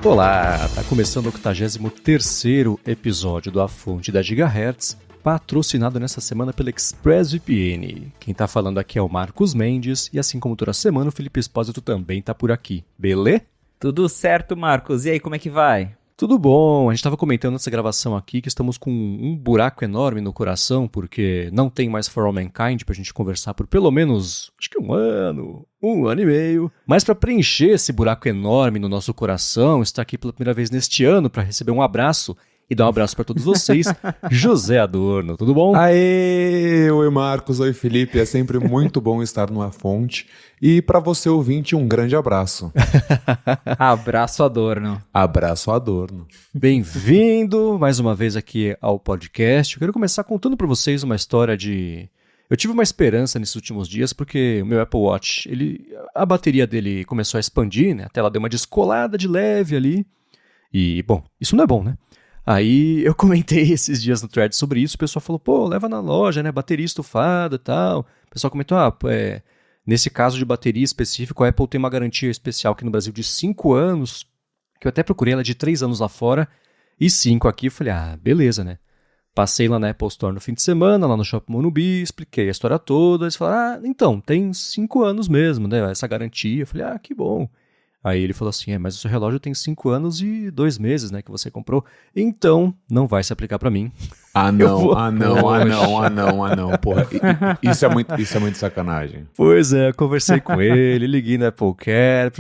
Olá, tá começando o 83º episódio do A Fonte da Gigahertz, patrocinado nessa semana pela ExpressVPN. Quem tá falando aqui é o Marcos Mendes, e assim como toda semana o Felipe Espósito também tá por aqui, beleza? Tudo certo, Marcos. E aí, como é que vai? Tudo bom, a gente estava comentando nessa gravação aqui que estamos com um buraco enorme no coração, porque não tem mais For All Mankind pra gente conversar por pelo menos, acho que um ano e meio. Mas para preencher esse buraco enorme no nosso coração, está aqui pela primeira vez neste ano para receber um abraço e dar um abraço para todos vocês, José Adorno, tudo bom? Aê, oi Marcos, oi Felipe, é sempre muito bom estar no A Fonte. E para você ouvinte, um grande abraço. Abraço, Adorno. Abraço, Adorno. Bem-vindo mais uma vez aqui ao podcast. Eu quero começar contando para vocês uma história de... Eu tive uma esperança nesses últimos dias porque o meu Apple Watch, a bateria dele começou a expandir, né? A tela deu uma descolada de leve ali. E, bom, isso não é bom, né? Aí eu comentei esses dias no thread sobre isso, o pessoal falou, pô, leva na loja, né, bateria estufada e tal. O pessoal comentou, nesse caso de bateria específico, a Apple tem uma garantia especial aqui no Brasil de 5 anos, que eu até procurei, ela é de 3 anos lá fora, e 5 aqui. Eu falei, beleza, né. Passei lá na Apple Store no fim de semana, lá no Shopping Morumbi, expliquei a história toda, eles falaram, então, tem 5 anos mesmo, né, essa garantia. Eu falei, que bom. Aí ele falou assim, mas o seu relógio tem 5 anos e 2 meses, né, que você comprou, então não vai se aplicar pra mim. Não, porra. Isso é muito sacanagem. Pois é, eu conversei com ele, liguei na Apple Care,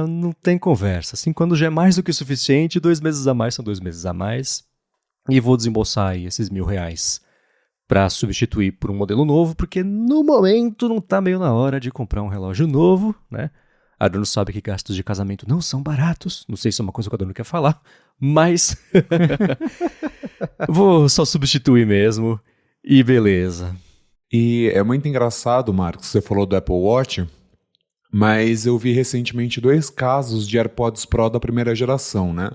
não tem conversa. 5 anos já é mais do que o suficiente, 2 meses a mais são 2 meses a mais, e vou desembolsar aí esses R$1.000 pra substituir por um modelo novo, porque no momento não tá meio na hora de comprar um relógio novo, né? A Adorno sabe que gastos de casamento não são baratos. Não sei se é uma coisa que a Adorno quer falar, mas vou só substituir mesmo e beleza. E é muito engraçado, Marcos, você falou do Apple Watch, mas eu vi recentemente 2 casos de AirPods Pro da primeira geração, né?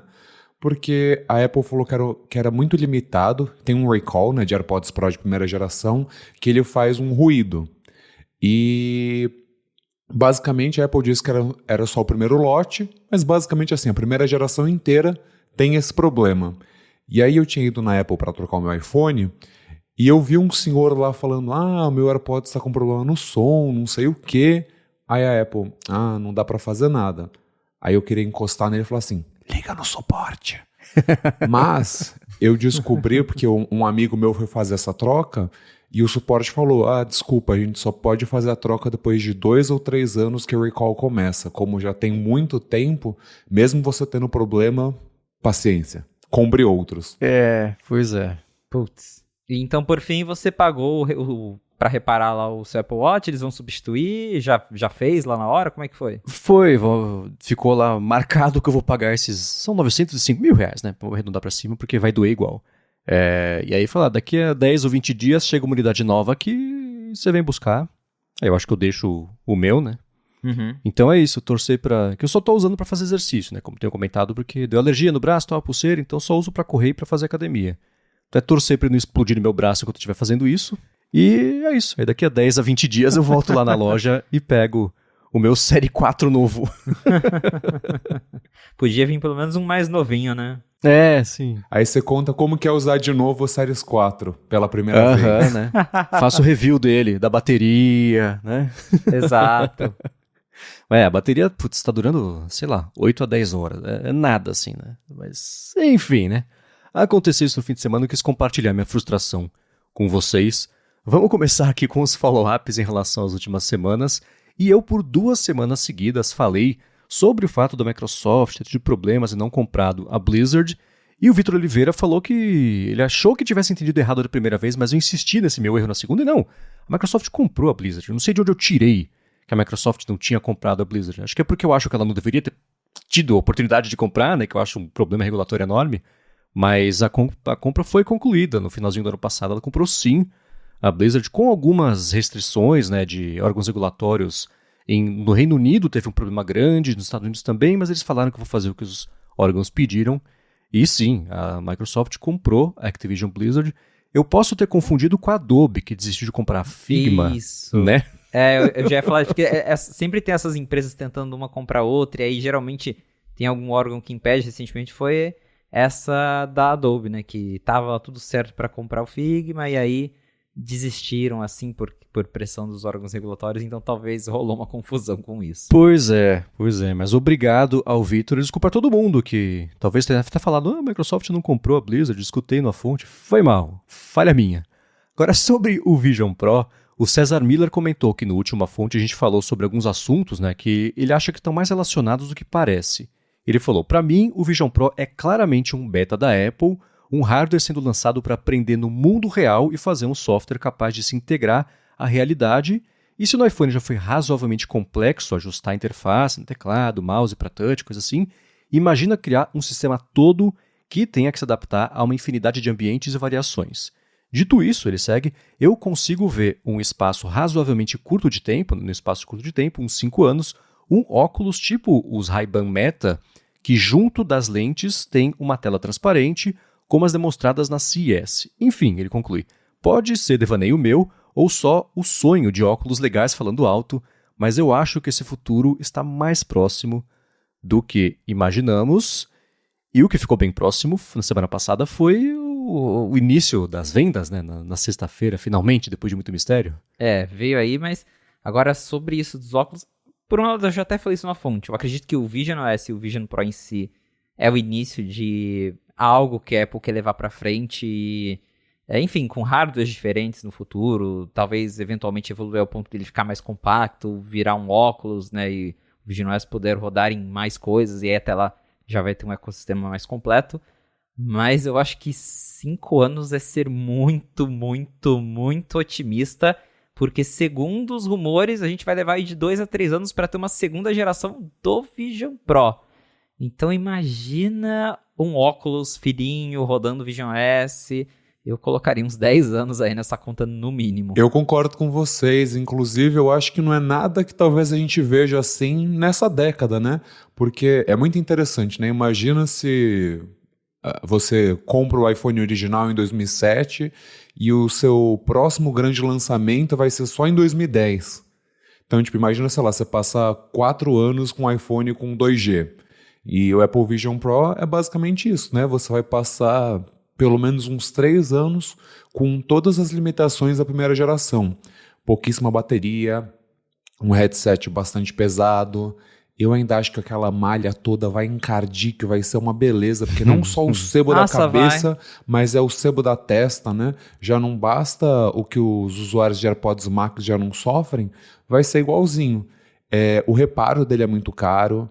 Porque a Apple falou que era muito limitado, tem um recall, né, de AirPods Pro de primeira geração, que ele faz um ruído. E... basicamente, a Apple disse que era só o primeiro lote, mas basicamente assim, a primeira geração inteira tem esse problema. E aí eu tinha ido na Apple para trocar o meu iPhone e eu vi um senhor lá falando, o meu AirPods está com problema no som, não sei o quê. Aí a Apple, não dá para fazer nada. Aí eu queria encostar nele e falar assim, liga no suporte. Mas eu descobri, porque um amigo meu foi fazer essa troca, e o suporte falou, desculpa, a gente só pode fazer a troca depois de 2 ou 3 anos que o recall começa. Como já tem muito tempo, mesmo você tendo problema, paciência, compre outros. Pois é. Putz. Então, por fim, você pagou pra reparar lá o seu Apple Watch, eles vão substituir, já fez lá na hora, como é que foi? Ficou lá marcado que eu vou pagar são R$905.000, né, vou arredondar pra cima, porque vai doer igual. E aí falar, daqui a 10 ou 20 dias chega uma unidade nova aqui, você vem buscar. Aí eu acho que eu deixo o meu, né? Uhum. Então é isso, torcer que eu só tô usando pra fazer exercício, né? Como tenho comentado, porque deu alergia no braço, uma pulseira, então só uso pra correr e pra fazer academia. Então é torcer pra não explodir no meu braço enquanto eu estiver fazendo isso. E é isso, aí daqui a 10 a 20 dias eu volto lá na loja e pego o meu Série 4 novo. Podia vir pelo menos um mais novinho, né? Sim. Aí você conta como que é usar de novo o Series 4 pela primeira vez. Né? Faço o review dele, da bateria, né? Exato. A bateria, tá durando, sei lá, 8 a 10 horas. É nada assim, né? Mas, enfim, né? Aconteceu isso no fim de semana, eu quis compartilhar minha frustração com vocês. Vamos começar aqui com os follow-ups em relação às últimas semanas. E eu, por 2 semanas seguidas, falei sobre o fato da Microsoft ter tido problemas e não comprado a Blizzard, e o Vitor Oliveira falou que ele achou que tivesse entendido errado da primeira vez, mas eu insisti nesse meu erro na segunda, e não, a Microsoft comprou a Blizzard. Eu não sei de onde eu tirei que a Microsoft não tinha comprado a Blizzard. Acho que é porque eu acho que ela não deveria ter tido a oportunidade de comprar, né, que eu acho um problema regulatório enorme, mas a compra foi concluída no finalzinho do ano passado. Ela comprou sim a Blizzard com algumas restrições, né, de órgãos regulatórios. No Reino Unido teve um problema grande, nos Estados Unidos também, mas eles falaram que vão fazer o que os órgãos pediram. E sim, a Microsoft comprou a Activision Blizzard. Eu posso ter confundido com a Adobe, que desistiu de comprar a Figma, Isso. né? Eu já ia falar, porque sempre tem essas empresas tentando uma comprar outra, e aí geralmente tem algum órgão que impede recentemente foi essa da Adobe, né? Que tava tudo certo para comprar o Figma e aí desistiram, assim, por pressão dos órgãos regulatórios, então talvez rolou uma confusão com isso. Pois é, mas obrigado ao Vitor e desculpa a todo mundo que talvez tenha até falado, a Microsoft não comprou a Blizzard, escutei na fonte, foi mal, falha minha. Agora, sobre o Vision Pro, o César Miller comentou que no último fonte a gente falou sobre alguns assuntos, né, que ele acha que estão mais relacionados do que parece. Ele falou, para mim, o Vision Pro é claramente um beta da Apple, um hardware sendo lançado para aprender no mundo real e fazer um software capaz de se integrar à realidade. E se no iPhone já foi razoavelmente complexo ajustar a interface no teclado, mouse para touch, coisa assim, imagina criar um sistema todo que tenha que se adaptar a uma infinidade de ambientes e variações. Dito isso, ele segue, eu consigo ver um espaço razoavelmente curto de tempo, no espaço curto de tempo, uns 5 anos, um óculos tipo os Ray-Ban Meta, que junto das lentes tem uma tela transparente, como as demonstradas na CES. Enfim, ele conclui, pode ser devaneio meu ou só o sonho de óculos legais falando alto, mas eu acho que esse futuro está mais próximo do que imaginamos. E o que ficou bem próximo na semana passada foi o início das vendas, né? Na sexta-feira, finalmente, depois de muito mistério. Veio aí, mas agora sobre isso dos óculos, por um lado eu já até falei isso na fonte, eu acredito que o Vision OS e o Vision Pro em si é o início de algo que a Apple quer levar pra frente e, enfim, com hardwares diferentes no futuro, talvez eventualmente evoluir ao ponto de ele ficar mais compacto, virar um óculos, né, e o Vision OS poder rodar em mais coisas e aí até lá já vai ter um ecossistema mais completo. Mas eu acho que 5 anos é ser muito, muito, muito otimista, porque segundo os rumores, a gente vai levar aí de 2 a 3 anos para ter uma segunda geração do Vision Pro. Então imagina um óculos fininho rodando Vision OS. Eu colocaria uns 10 anos aí nessa conta no mínimo. Eu concordo com vocês, inclusive eu acho que não é nada que talvez a gente veja assim nessa década, né? Porque é muito interessante, né? Imagina se você compra o iPhone original em 2007 e o seu próximo grande lançamento vai ser só em 2010. Então, tipo, imagina, sei lá, você passa 4 anos com um iPhone com 2G. E o Apple Vision Pro é basicamente isso, né? Você vai passar pelo menos uns 3 anos com todas as limitações da primeira geração. Pouquíssima bateria, um headset bastante pesado. Eu ainda acho que aquela malha toda vai encardir, que vai ser uma beleza, porque não só o sebo da cabeça, mas é o sebo da testa, né? Já não basta o que os usuários de AirPods Max já não sofrem, vai ser igualzinho. O reparo dele é muito caro,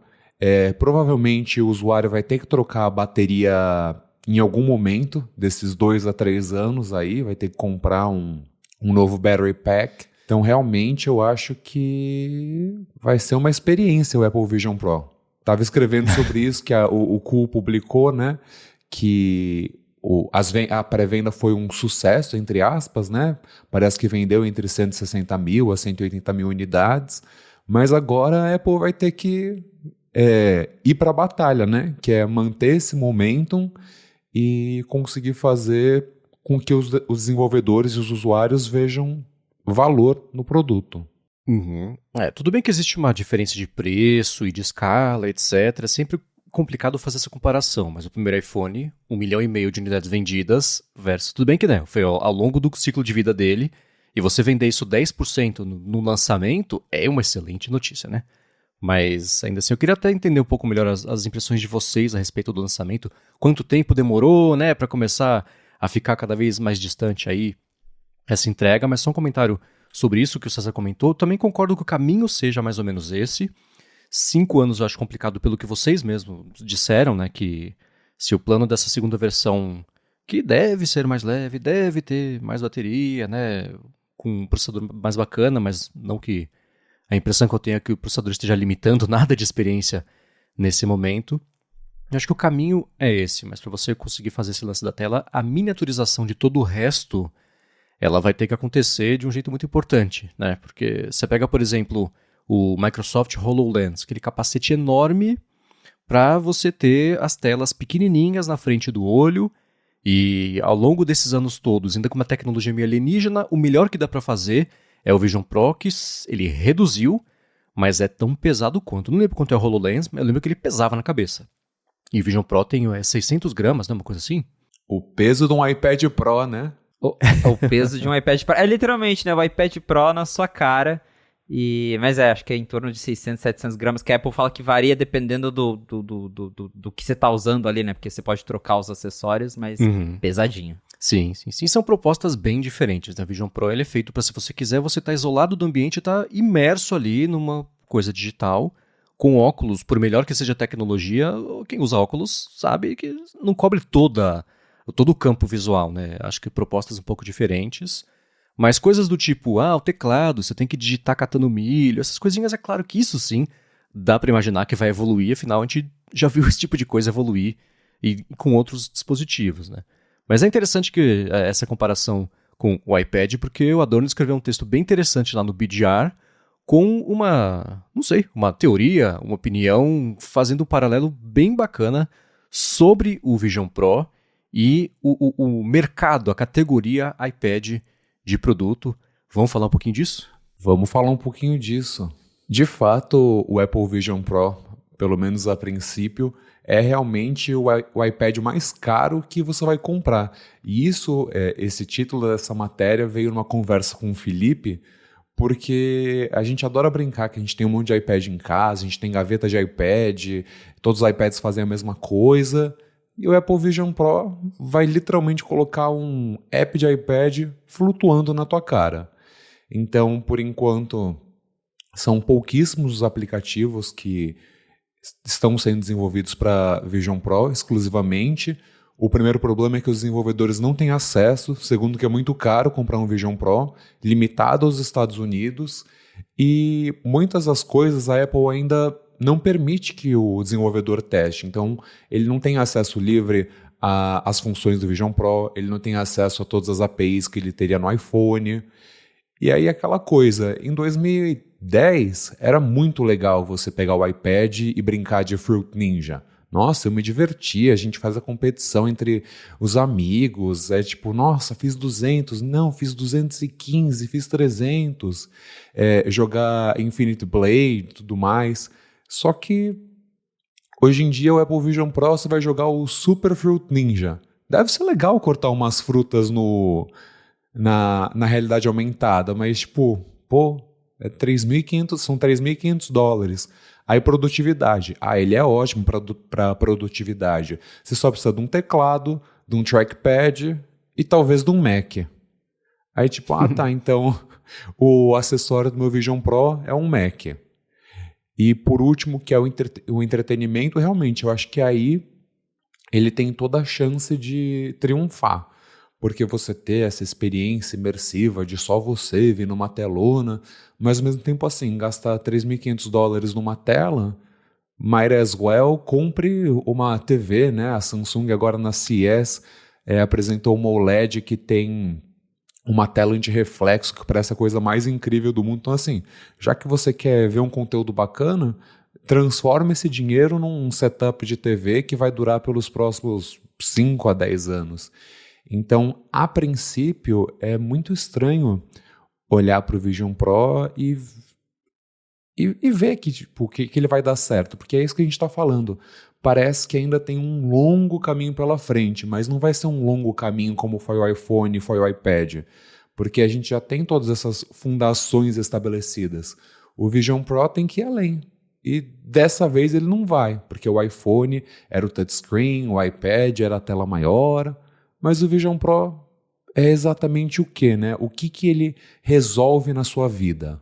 provavelmente o usuário vai ter que trocar a bateria em algum momento desses 2 a 3 anos aí, vai ter que comprar um novo battery pack. Então, realmente, eu acho que vai ser uma experiência o Apple Vision Pro. Estava escrevendo sobre isso, que o Cool publicou, né? Que a pré-venda foi um sucesso, entre aspas, né? Parece que vendeu entre 160 mil a 180 mil unidades. Mas agora a Apple vai ter que ir para a batalha, né? Que é manter esse momentum e conseguir fazer com que os desenvolvedores e os usuários vejam valor no produto. Uhum. Tudo bem que existe uma diferença de preço e de escala, etc. É sempre complicado fazer essa comparação, mas o primeiro iPhone, 1,5 milhão de unidades vendidas, versus... Tudo bem que né, foi ao longo do ciclo de vida dele, e você vender isso 10% no lançamento é uma excelente notícia, né? Mas, ainda assim, eu queria até entender um pouco melhor as impressões de vocês a respeito do lançamento. Quanto tempo demorou, né, para começar a ficar cada vez mais distante aí essa entrega, mas só um comentário sobre isso que o César comentou. Eu também concordo que o caminho seja mais ou menos esse. 5 anos eu acho complicado pelo que vocês mesmos disseram, né? Que se o plano dessa segunda versão, que deve ser mais leve, deve ter mais bateria, né? Com um processador mais bacana, mas não que a impressão que eu tenho é que o processador esteja limitando nada de experiência nesse momento. Eu acho que o caminho é esse, mas para você conseguir fazer esse lance da tela, a miniaturização de todo o resto ela vai ter que acontecer de um jeito muito importante, né? Porque você pega, por exemplo, o Microsoft HoloLens, aquele capacete enorme para você ter as telas pequenininhas na frente do olho e ao longo desses anos todos, ainda com uma tecnologia meio alienígena, o melhor que dá para fazer é o Vision Pro, que ele reduziu, mas é tão pesado quanto. Não lembro quanto é o HoloLens, mas eu lembro que ele pesava na cabeça. E o Vision Pro tem 600 gramas, né? Uma coisa assim. O peso de um iPad Pro, né? O peso de um iPad Pro. É literalmente, né? O iPad Pro na sua cara. Mas acho que é em torno de 600, 700 gramas, que a Apple fala que varia dependendo do que você tá usando ali, né? Porque você pode trocar os acessórios, mas pesadinho. Sim. São propostas bem diferentes, né? O Vision Pro ele é feito para, se você quiser, você tá isolado do ambiente e tá imerso ali numa coisa digital, com óculos, por melhor que seja a tecnologia, quem usa óculos sabe que não cobre todo o campo visual, né? Acho que propostas um pouco diferentes. Mas coisas do tipo, o teclado, você tem que digitar catando milho, essas coisinhas, é claro que isso sim dá para imaginar que vai evoluir, afinal a gente já viu esse tipo de coisa evoluir e com outros dispositivos, né? Mas é interessante que essa comparação com o iPad, porque o Adorno escreveu um texto bem interessante lá no BDR, com uma teoria, uma opinião, fazendo um paralelo bem bacana sobre o Vision Pro e o mercado, a categoria iPad de produto. Vamos falar um pouquinho disso? Vamos falar um pouquinho disso. De fato, o Apple Vision Pro, pelo menos a princípio, é realmente o iPad mais caro que você vai comprar. E esse título dessa matéria veio numa conversa com o Felipe, porque a gente adora brincar que a gente tem um monte de iPad em casa, a gente tem gaveta de iPad, todos os iPads fazem a mesma coisa. E o Apple Vision Pro vai literalmente colocar um app de iPad flutuando na tua cara. Então, por enquanto, são pouquíssimos os aplicativos que estão sendo desenvolvidos para Vision Pro exclusivamente. O primeiro problema é que os desenvolvedores não têm acesso, segundo que é muito caro comprar um Vision Pro, limitado aos Estados Unidos, e muitas das coisas a Apple ainda não permite que o desenvolvedor teste. Então, ele não tem acesso livre às funções do Vision Pro, ele não tem acesso a todas as APIs que ele teria no iPhone. E aí aquela coisa, em 2010 era muito legal você pegar o iPad e brincar de Fruit Ninja. Nossa, eu me divertia, a gente faz a competição entre os amigos, nossa, fiz 200, não, fiz 215, fiz 300, jogar Infinite Blade e tudo mais. Só que hoje em dia o Apple Vision Pro você vai jogar o Super Fruit Ninja. Deve ser legal cortar umas frutas na realidade aumentada, mas são $3.500. Aí produtividade. Ele é ótimo para produtividade. Você só precisa de um teclado, de um trackpad e talvez de um Mac. Aí então o acessório do meu Vision Pro é um Mac. E por último, que é o entretenimento, realmente, eu acho que aí ele tem toda a chance de triunfar. Porque você ter essa experiência imersiva de só você vir numa telona, mas ao mesmo tempo gastar $3.500 numa tela, might as well, compre uma TV, né? A Samsung agora na CES apresentou uma OLED que tem uma tela anti-reflexo que parece a coisa mais incrível do mundo. Então já que você quer ver um conteúdo bacana, transforma esse dinheiro num setup de TV que vai durar pelos próximos 5 a 10 anos. Então, a princípio, é muito estranho olhar para o Vision Pro e ver que ele vai dar certo, porque é isso que a gente está falando. Parece que ainda tem um longo caminho pela frente, mas não vai ser um longo caminho como foi o iPhone e foi o iPad, porque a gente já tem todas essas fundações estabelecidas. O Vision Pro tem que ir além, e dessa vez ele não vai, porque o iPhone era o touchscreen, o iPad era a tela maior, mas o Vision Pro é exatamente o que, né? O que ele resolve na sua vida?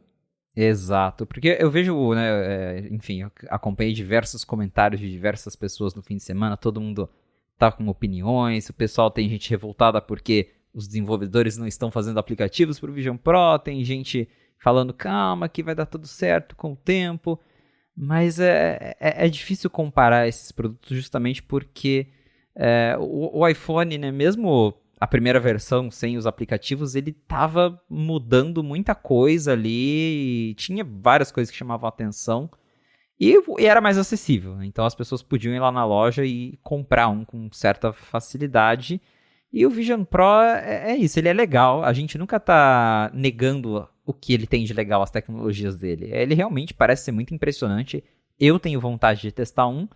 Exato, porque eu vejo, né, enfim, eu acompanhei diversos comentários de diversas pessoas no fim de semana, todo mundo tá com opiniões, o pessoal tem gente revoltada porque os desenvolvedores não estão fazendo aplicativos para o Vision Pro, tem gente falando, calma, que vai dar tudo certo com o tempo, mas é difícil comparar esses produtos justamente porque o iPhone, né, mesmo a primeira versão sem os aplicativos, ele tava mudando muita coisa ali, e tinha várias coisas que chamavam a atenção e era mais acessível, então as pessoas podiam ir lá na loja e comprar um com certa facilidade, E o Vision Pro é isso, ele é legal, a gente nunca tá negando o que ele tem de legal, as tecnologias dele. Ele realmente parece ser muito impressionante, eu tenho vontade de testar um,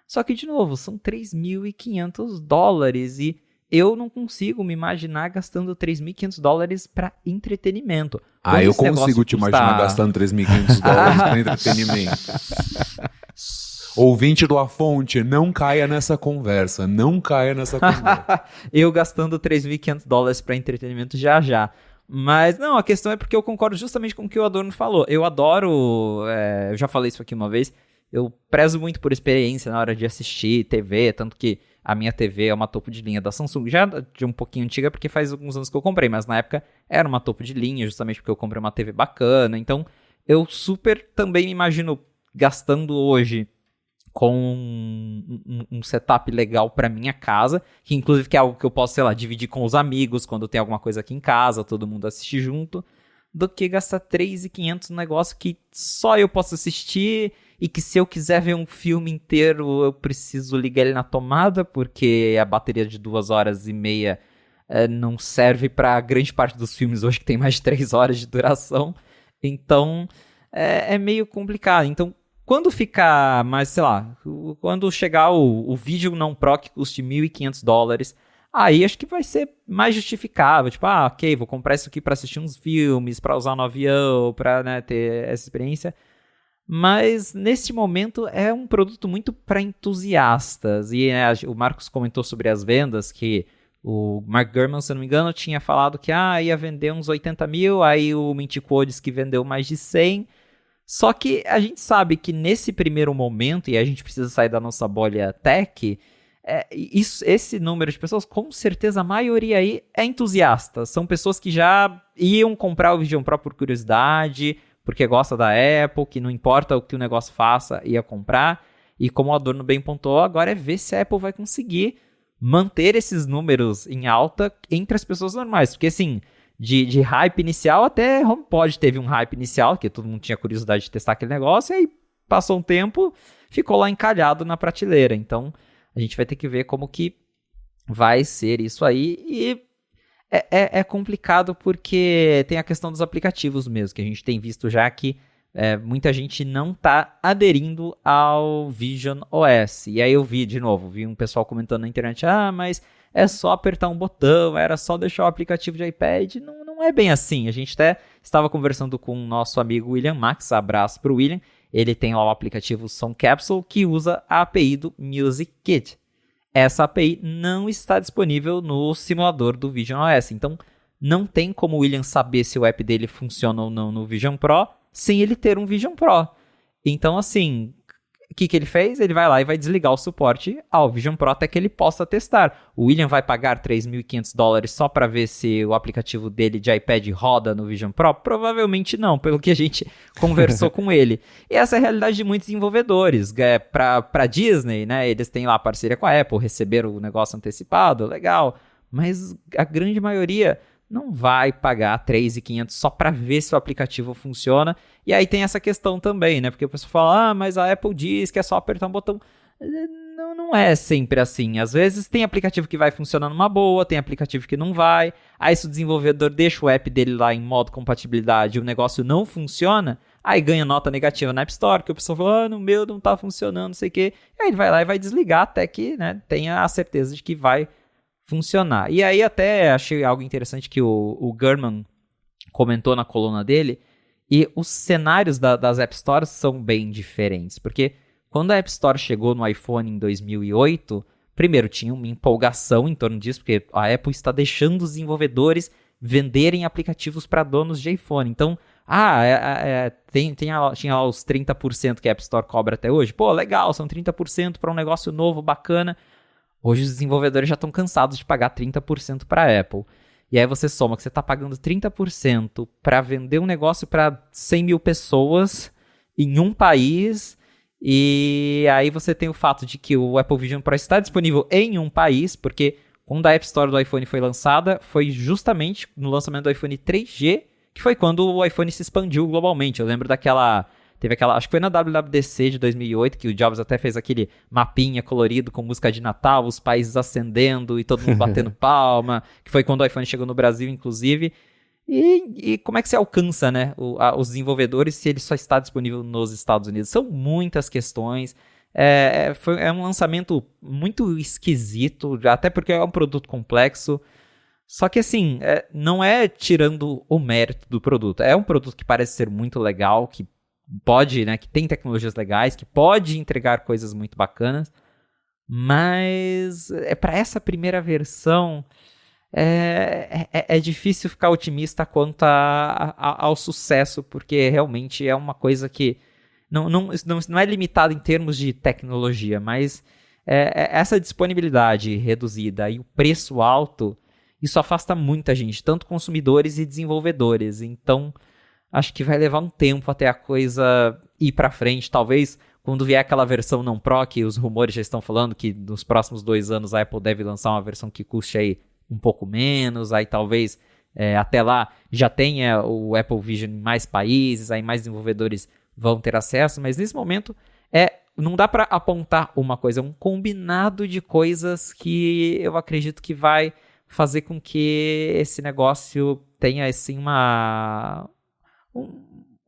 só que, de novo, são $3.500 e eu não consigo me imaginar gastando $3.500 para entretenimento. Ah, eu consigo te imaginar gastando $3.500 para entretenimento. Ouvinte do A Fonte, não caia nessa conversa. Não caia nessa conversa. Eu gastando $3.500 para entretenimento já. Mas, não, a questão é porque eu concordo justamente com o que o Adorno falou. Eu adoro, eu já falei isso aqui uma vez, eu prezo muito por experiência na hora de assistir TV, tanto que a minha TV é uma topo de linha da Samsung, já de um pouquinho antiga, porque faz alguns anos que eu comprei, mas na época era uma topo de linha, justamente porque eu comprei uma TV bacana, então eu super também me imagino gastando hoje com um setup legal pra minha casa, que inclusive que é algo que eu posso, sei lá, dividir com os amigos, quando tem alguma coisa aqui em casa, todo mundo assistir junto, do que gastar $3.500 num negócio que só eu posso assistir e que se eu quiser ver um filme inteiro eu preciso ligar ele na tomada, porque a bateria de 2h30 não serve pra grande parte dos filmes hoje que tem mais de 3 horas de duração, então é meio complicado. Então quando ficar mais, sei lá, quando chegar o Vision Pro que custe $1.500, aí acho que vai ser mais justificável. Tipo, ok, vou comprar isso aqui pra assistir uns filmes, pra usar no avião, pra, né, ter essa experiência. Mas neste momento é um produto muito para entusiastas. E né, o Marcos comentou sobre as vendas, que o Mark Gurman, se não me engano, tinha falado que ia vender uns 80 mil, aí o Mintico disse que vendeu mais de 100. Só que a gente sabe que nesse primeiro momento, e a gente precisa sair da nossa bolha tech, esse número de pessoas, com certeza a maioria aí é entusiasta. São pessoas que já iam comprar o Vision Pro por curiosidade, porque gosta da Apple, que não importa o que o negócio faça, ia comprar. E como o Adorno bem pontuou, agora é ver se a Apple vai conseguir manter esses números em alta entre as pessoas normais. Porque assim, de hype inicial, até HomePod teve um hype inicial, que todo mundo tinha curiosidade de testar aquele negócio, e aí passou um tempo, ficou lá encalhado na prateleira. Então, a gente vai ter que ver como que vai ser isso aí. E é complicado porque tem a questão dos aplicativos mesmo, que a gente tem visto já que muita gente não está aderindo ao Vision OS. E aí eu vi um pessoal comentando na internet, mas é só apertar um botão, era só deixar o aplicativo de iPad. Não é bem assim. A gente até estava conversando com o nosso amigo William Max, abraço para o William. Ele tem lá o aplicativo Song Capsule, que usa a API do Music Kit. Essa API não está disponível no simulador do Vision OS. Então, não tem como o William saber se o app dele funciona ou não no Vision Pro, sem ele ter um Vision Pro. Então, assim, o que ele fez? Ele vai lá e vai desligar o suporte ao Vision Pro até que ele possa testar. O William vai pagar $3.500 só para ver se o aplicativo dele de iPad roda no Vision Pro? Provavelmente não, pelo que a gente conversou com ele. E essa é a realidade de muitos desenvolvedores. Para Disney, né, eles têm lá parceria com a Apple, receberam o negócio antecipado, legal. Mas a grande maioria não vai pagar $3.500 só para ver se o aplicativo funciona. E aí tem essa questão também, né? Porque o pessoal fala, mas a Apple diz que é só apertar um botão. Não é sempre assim. Às vezes tem aplicativo que vai funcionar numa boa, tem aplicativo que não vai. Aí se o desenvolvedor deixa o app dele lá em modo compatibilidade e o negócio não funciona, aí ganha nota negativa na App Store, que o pessoal fala, no meu não tá funcionando, não sei o quê. E aí ele vai lá e vai desligar até que, né, tenha a certeza de que vai funcionar. E aí até achei algo interessante que o Gurman comentou na coluna dele, e os cenários das App Stores são bem diferentes, porque quando a App Store chegou no iPhone em 2008, primeiro tinha uma empolgação em torno disso, porque a Apple está deixando os desenvolvedores venderem aplicativos para donos de iPhone. Então, tinha lá os 30% que a App Store cobra até hoje. Pô, legal, são 30% para um negócio novo, bacana. Hoje os desenvolvedores já estão cansados de pagar 30% para a Apple. E aí você soma que você está pagando 30% para vender um negócio para 100 mil pessoas em um país. E aí você tem o fato de que o Apple Vision Pro está disponível em um país, porque quando a App Store do iPhone foi lançada, foi justamente no lançamento do iPhone 3G, que foi quando o iPhone se expandiu globalmente. Eu lembro Teve aquela, acho que foi na WWDC de 2008, que o Jobs até fez aquele mapinha colorido com música de Natal, os países acendendo e todo mundo batendo palma, que foi quando o iPhone chegou no Brasil, inclusive. E como é que se alcança, né, os desenvolvedores se ele só está disponível nos Estados Unidos? São muitas questões. É um lançamento muito esquisito, até porque é um produto complexo. Só que assim, não é tirando o mérito do produto. É um produto que parece ser muito legal, que pode, né, que tem tecnologias legais, que pode entregar coisas muito bacanas. Mas para essa primeira versão, é difícil ficar otimista quanto ao sucesso, porque realmente é uma coisa que não é limitada em termos de tecnologia, mas essa disponibilidade reduzida e o preço alto, isso afasta muita gente, tanto consumidores e desenvolvedores. Então, acho que vai levar um tempo até a coisa ir para frente. Talvez quando vier aquela versão não Pro, que os rumores já estão falando que nos próximos 2 anos a Apple deve lançar uma versão que custe aí um pouco menos, aí talvez até lá já tenha o Apple Vision em mais países, aí mais desenvolvedores vão ter acesso, mas nesse momento não dá para apontar uma coisa, é um combinado de coisas que eu acredito que vai fazer com que esse negócio tenha assim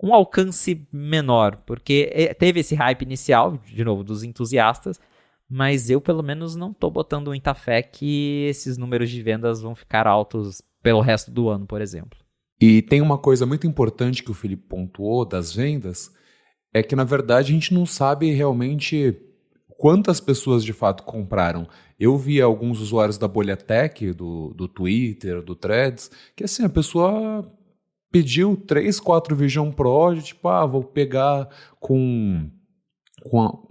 um alcance menor, porque teve esse hype inicial, de novo, dos entusiastas, mas eu pelo menos não estou botando muita fé que esses números de vendas vão ficar altos pelo resto do ano, por exemplo. E tem uma coisa muito importante que o Felipe pontuou das vendas, é que na verdade a gente não sabe realmente quantas pessoas de fato compraram. Eu vi alguns usuários da bolha tech, do Twitter, do Threads, que assim, a pessoa pediu 3, 4 Vision Pro, de, tipo, vou pegar com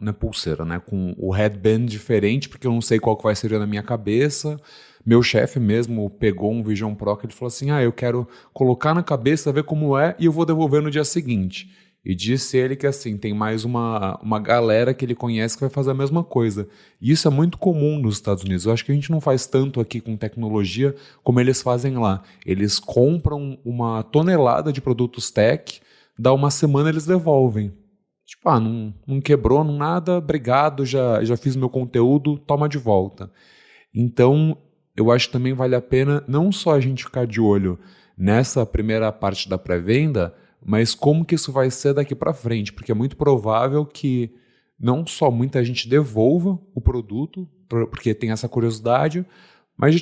a pulseira, né? Com o headband diferente, porque eu não sei qual que vai ser na minha cabeça. Meu chefe mesmo pegou um Vision Pro que ele falou assim, eu quero colocar na cabeça, ver como é, e eu vou devolver no dia seguinte. E disse ele que assim, tem mais uma galera que ele conhece que vai fazer a mesma coisa. E isso é muito comum nos Estados Unidos. Eu acho que a gente não faz tanto aqui com tecnologia como eles fazem lá. Eles compram uma tonelada de produtos tech, dá uma semana eles devolvem. Tipo, não quebrou, não nada, obrigado, já fiz meu conteúdo, toma de volta. Então, eu acho que também vale a pena não só a gente ficar de olho nessa primeira parte da pré-venda, mas como que isso vai ser daqui para frente, porque é muito provável que não só muita gente devolva o produto, porque tem essa curiosidade, mas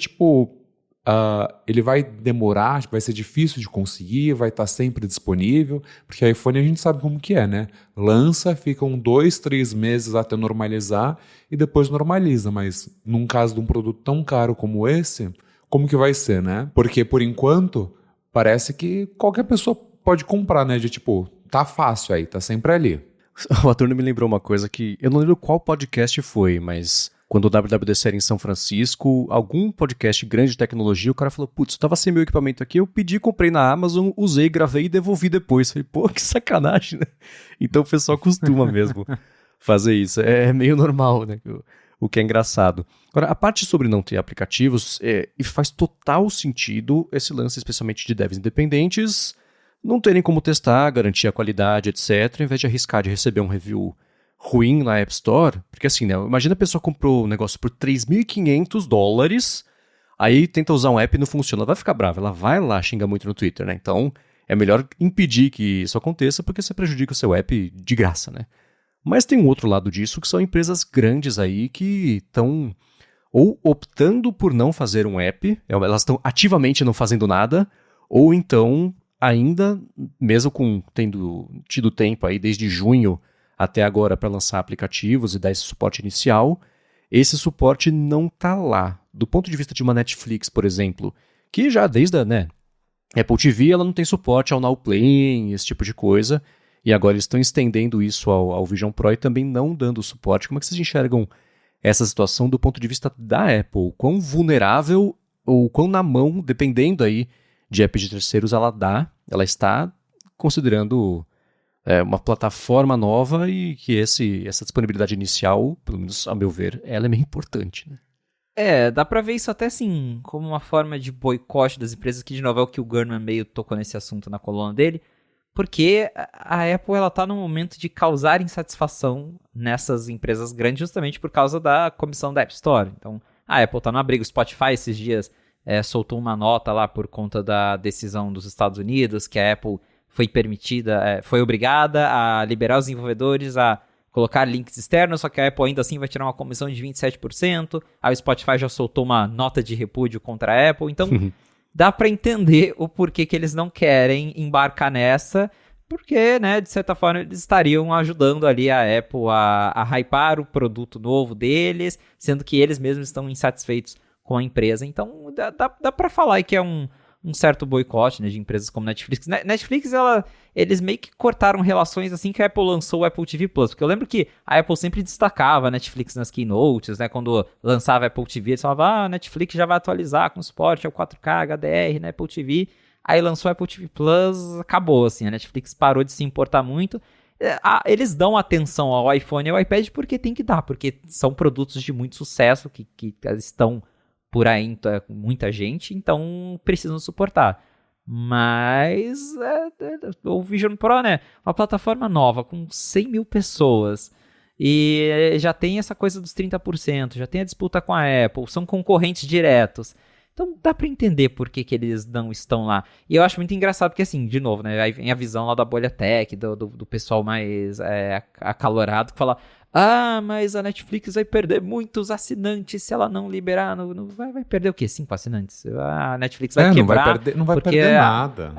ele vai demorar, vai ser difícil de conseguir, vai estar sempre disponível, porque iPhone a gente sabe como que é, né? Lança, ficam 2, 3 meses até normalizar e depois normaliza, mas num caso de um produto tão caro como esse, como que vai ser, né? Porque por enquanto parece que qualquer pessoa pode comprar, né? De tá fácil aí, tá sempre ali. O Arthur me lembrou uma coisa que eu não lembro qual podcast foi, mas quando o WWDC era em São Francisco, algum podcast grande de tecnologia, o cara falou, putz, eu tava sem meu equipamento aqui, eu pedi, comprei na Amazon, usei, gravei e devolvi depois. Falei, pô, que sacanagem, né? Então o pessoal costuma mesmo fazer isso. É meio normal, né? O que é engraçado. Agora, a parte sobre não ter aplicativos, e faz total sentido esse lance, especialmente de devs independentes, não terem como testar, garantir a qualidade, etc., ao invés de arriscar de receber um review ruim na App Store, porque assim, né, imagina a pessoa comprou um negócio por $3.500, aí tenta usar um app e não funciona, ela vai ficar brava, ela vai lá xingar muito no Twitter, né, então é melhor impedir que isso aconteça, porque você prejudica o seu app de graça, né. Mas tem um outro lado disso, que são empresas grandes aí que estão ou optando por não fazer um app, elas estão ativamente não fazendo nada, ou então ainda, mesmo tendo tido tempo aí desde junho até agora para lançar aplicativos e dar esse suporte inicial, esse suporte não está lá. Do ponto de vista de uma Netflix, por exemplo, que já desde a Apple TV ela não tem suporte ao Now Playing, esse tipo de coisa, e agora eles estão estendendo isso ao Vision Pro e também não dando suporte. Como é que vocês enxergam essa situação do ponto de vista da Apple? Quão vulnerável ou quão na mão, dependendo aí de app de terceiros, ela está considerando uma plataforma nova e que essa disponibilidade inicial, pelo menos a meu ver, ela é meio importante, né? Dá pra ver isso até assim, como uma forma de boicote das empresas, que de novo é o que o Gurman meio tocou nesse assunto na coluna dele, porque a Apple ela tá num momento de causar insatisfação nessas empresas grandes justamente por causa da comissão da App Store. Então, a Apple tá no abrigo. O Spotify esses dias soltou uma nota lá por conta da decisão dos Estados Unidos, que a Apple foi obrigada a liberar os desenvolvedores a colocar links externos, só que a Apple ainda assim vai tirar uma comissão de 27%. Aí o Spotify já soltou uma nota de repúdio contra a Apple. Então, dá para entender o porquê que eles não querem embarcar nessa, porque, né, de certa forma, eles estariam ajudando ali a Apple a hypar o produto novo deles, sendo que eles mesmos estão insatisfeitos com a empresa. Então, dá para falar que é um certo boicote, né, de empresas como Netflix. Netflix, eles meio que cortaram relações assim que a Apple lançou o Apple TV+. Porque eu lembro que a Apple sempre destacava a Netflix nas keynotes, né, quando lançava a Apple TV, eles falavam, a Netflix já vai atualizar com suporte ao 4K, HDR, né, Apple TV. Aí lançou o Apple TV+, acabou, assim, a Netflix parou de se importar muito. Eles dão atenção ao iPhone e ao iPad porque tem que dar, porque são produtos de muito sucesso que estão por aí com muita gente, então precisam suportar. Mas o Vision Pro, né, uma plataforma nova com 100 mil pessoas e já tem essa coisa dos 30%, já tem a disputa com a Apple, são concorrentes diretos. Então dá pra entender por que eles não estão lá. E eu acho muito engraçado porque, assim, de novo, né, aí vem a visão lá da bolha tech, do pessoal mais acalorado, que fala, mas a Netflix vai perder muitos assinantes se ela não liberar. Vai perder o quê? 5 assinantes? A Netflix vai quebrar. Não vai perder nada.